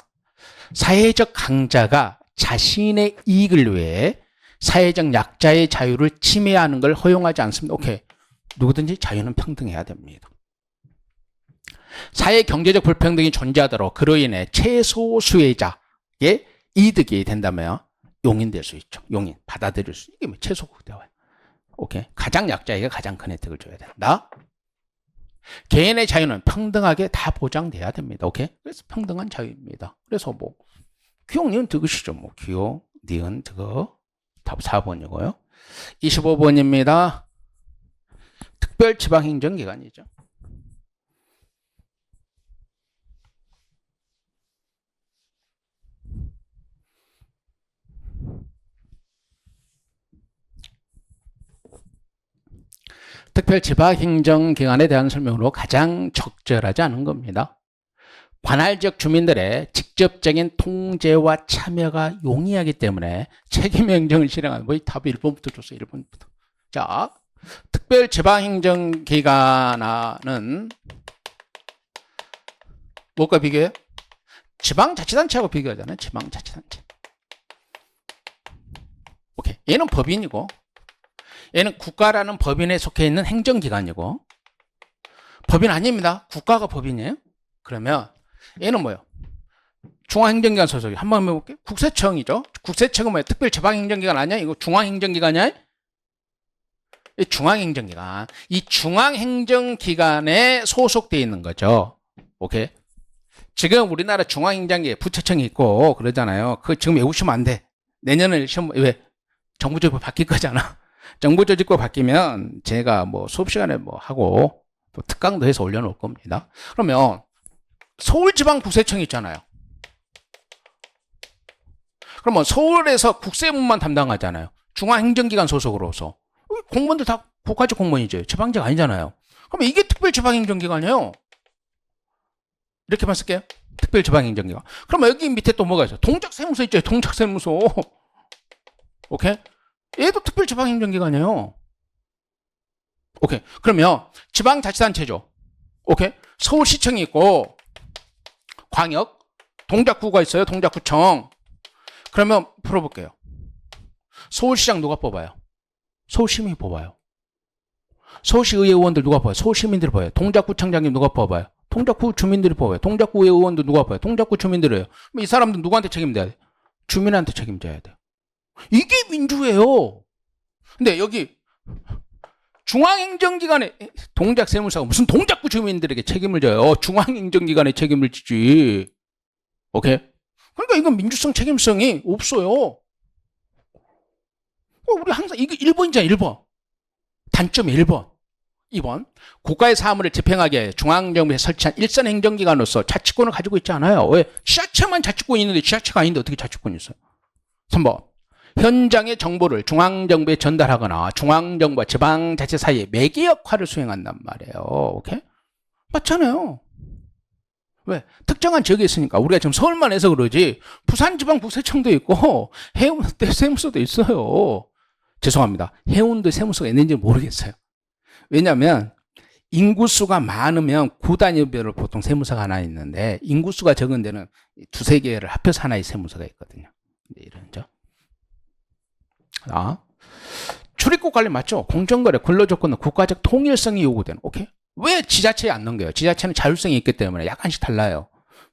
사회적 강자가 자신의 이익을 위해 사회적 약자의 자유를 침해하는 걸 허용하지 않습니다. 오케이. 누구든지 자유는 평등해야 됩니다. 사회 경제적 불평등이 존재하도록 그로 인해 최소수혜자의 이득이 된다면 용인될 수 있죠. 용인, 받아들일 수. 이게 뭐 최소 극대화예요. 오케이. 가장 약자에게 가장 큰 혜택을 줘야 된다. 개인의 자유는 평등하게 다 보장돼야 됩니다. 오케이? 그래서 평등한 자유입니다. 그래서 뭐 기억, 니은, 드귿이죠. 뭐 기억, 니은, 드귿. 답 4번이고요. 25번입니다. 특별지방행정기관이죠. 특별지방행정기관에 대한 설명으로 가장 적절하지 않은 겁니다. 관할 지역 주민들의 직접적인 통제와 참여가 용이하기 때문에 책임행정을 실행하는 뭐 답이 1번부터 줬어요. 1번부터. 자, 특별지방행정기관은 뭐가 비교해요? 지방자치단체하고 비교하잖아요. 지방자치단체. 오케이. 얘는 법인이고 얘는 국가라는 법인에 속해 있는 행정기관이고 법인 아닙니다. 국가가 법인이에요. 그러면 얘는 뭐예요? 중앙행정기관 소속이 한번 해볼게요. 국세청이죠. 국세청은 뭐예요? 특별지방행정기관 아니야? 이거 중앙행정기관이야? 이 중앙행정기관. 이 중앙행정기관에 소속되어 있는 거죠. 오케이. 지금 우리나라 중앙행정기에 부처청이 있고 그러잖아요. 그거 지금 외우시면 안 돼. 내년에 시험 왜 정부조직법 바뀔 거잖아. 정부조직법 바뀌면 제가 뭐 수업 시간에 뭐 하고 또 특강도 해서 올려놓을 겁니다. 그러면 서울지방국세청이 있잖아요. 그러면 서울에서 국세무만 담당하잖아요. 중앙행정기관 소속으로서 공무원들 다 국가직 공무원이죠. 지방직 아니잖아요. 그러면 이게 특별지방행정기관이에요. 이렇게만 쓸게요. 특별지방행정기관. 그러면 여기 밑에 또 뭐가 있어요? 동작세무서 있죠. 동작세무서. 오케이? 얘도 특별지방행정기관이에요. 오케이. 그러면 지방자치단체죠. 오케이. 서울시청이 있고 광역, 동작구가 있어요. 동작구청. 그러면 풀어볼게요. 서울시장 누가 뽑아요? 서울시민이 뽑아요. 서울시의회 의원들 누가 뽑아요? 서울시민들이 뽑아요. 동작구청장님 누가 뽑아요? 동작구 주민들이 뽑아요. 동작구 의회 의원들 누가 뽑아요? 동작구 주민들이에요. 그럼 이 사람들 누구한테 책임져야 돼? 주민한테 책임져야 돼요. 이게 민주예요. 근데 여기 중앙행정기관의 동작세무사가 무슨 동작구 주민들에게 책임을 져요. 중앙행정기관에 책임을 지지. 오케이? 그러니까 이건 민주성 책임성이 없어요. 우리 항상 이거 1번이잖아. 1번. 단점이 1번. 2번. 국가의 사무를 집행하기 위해 중앙정부에 설치한 일선 행정기관으로서 자치권을 가지고 있지 않아요. 왜? 지자체만 자치권이 있는데 지자체가 아닌데 어떻게 자치권이 있어요? 3번. 현장의 정보를 중앙정부에 전달하거나 중앙정부와 지방자치 사이에 매개 역할을 수행한단 말이에요. 오케이? 맞잖아요. 왜? 특정한 지역에 있으니까. 우리가 지금 서울만 해서 그러지 부산지방국세청도 있고 해운대 세무서도 있어요. 죄송합니다. 해운대 세무서가 있는지 모르겠어요. 왜냐하면 인구수가 많으면 구 단위별로 보통 세무서가 하나 있는데 인구수가 적은 데는 두세 개를 합해서 하나의 세무서가 있거든요. 이런 점. 출입국 관리 맞죠? 공정거래, 근로조건은 국가적 통일성이 요구되는. 오케이? 왜 지자체에 안 넘겨요? 지자체는 자율성이 있기 때문에 약간씩 달라요.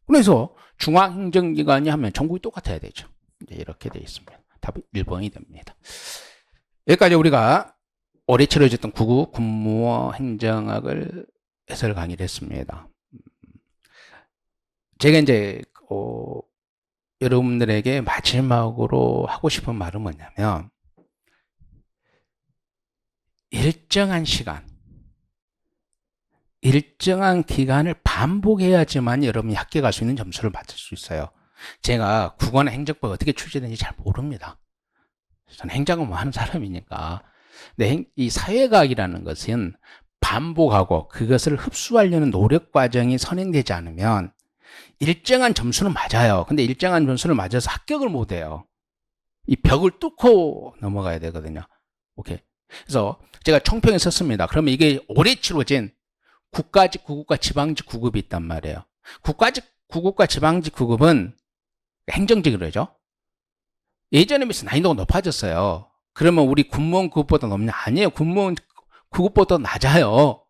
그래서 중앙행정기관이 하면 전국이 똑같아야 되죠. 이제 이렇게 되어 있습니다. 답이 1번이 됩니다. 여기까지 우리가 올해 치러졌던 9구 군무원 행정학을 해설 강의를 했습니다. 제가 이제 여러분들에게 마지막으로 하고 싶은 말은 뭐냐면 일정한 시간, 일정한 기간을 반복해야지만 여러분이 학교 갈 수 있는 점수를 받을 수 있어요. 제가 국어나 행정법 어떻게 출제되는지 잘 모릅니다. 저는 행정업무 하는 사람이니까. 근데 이 사회과학이라는 것은 반복하고 그것을 흡수하려는 노력 과정이 선행되지 않으면 일정한 점수는 맞아요. 근데 일정한 점수를 맞아서 합격을 못 해요. 이 벽을 뚫고 넘어가야 되거든요. 오케이. 그래서 제가 총평에 썼습니다. 그러면 이게 올해 치러진 국가직 9급과 지방직 9급이 있단 말이에요. 국가직 9급과 지방직 9급은 행정직으로 하죠. 예전에 비해서 난이도가 높아졌어요. 그러면 우리 군무원 9급보다 높냐? 아니에요. 군무원 9급보다 낮아요.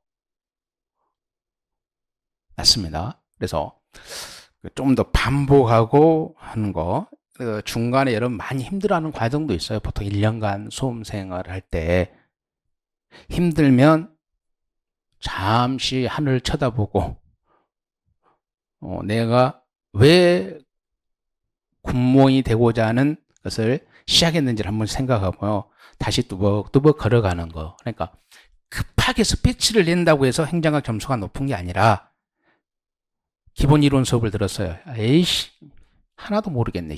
맞습니다. 그래서 좀 더 반복하고 하는 거. 중간에 여러분 많이 힘들어하는 과정도 있어요. 보통 1년간 수험생활을 할 때 힘들면 잠시 하늘을 쳐다보고 내가 왜 군무원이 되고자 하는 것을 시작했는지를 한번 생각하고요. 다시 뚜벅뚜벅 걸어가는 거. 그러니까 급하게 스피치를 낸다고 해서 행정학 점수가 높은 게 아니라 기본 이론 수업을 들었어요. 에이씨 하나도 모르겠네.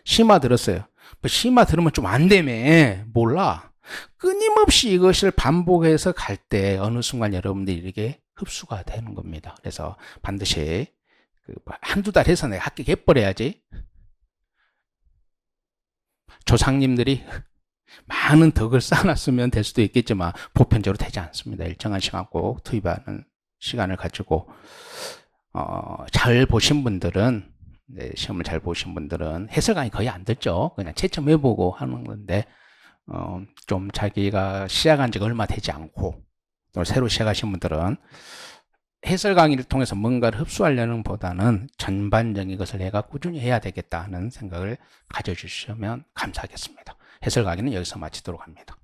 심화 들었어요. 심화 들으면 좀 안 되매. 몰라. 끊임없이 이것을 반복해서 갈 때 어느 순간 여러분들이 이렇게 흡수가 되는 겁니다. 그래서 반드시 한두 달 해서 내가 합격해버려야지. 조상님들이 많은 덕을 쌓아놨으면 될 수도 있겠지만 보편적으로 되지 않습니다. 일정한 시간 꼭 투입하는 시간을 가지고 잘 보신 분들은 시험을 잘 보신 분들은 해설 강의 거의 안 듣죠. 그냥 채점해보고 하는 건데 좀 자기가 시작한 지가 얼마 되지 않고 또 새로 시작하신 분들은 해설 강의를 통해서 뭔가를 흡수하려는 보다는 전반적인 것을 내가 꾸준히 해야 되겠다 하는 생각을 가져주시면 감사하겠습니다. 해설 강의는 여기서 마치도록 합니다.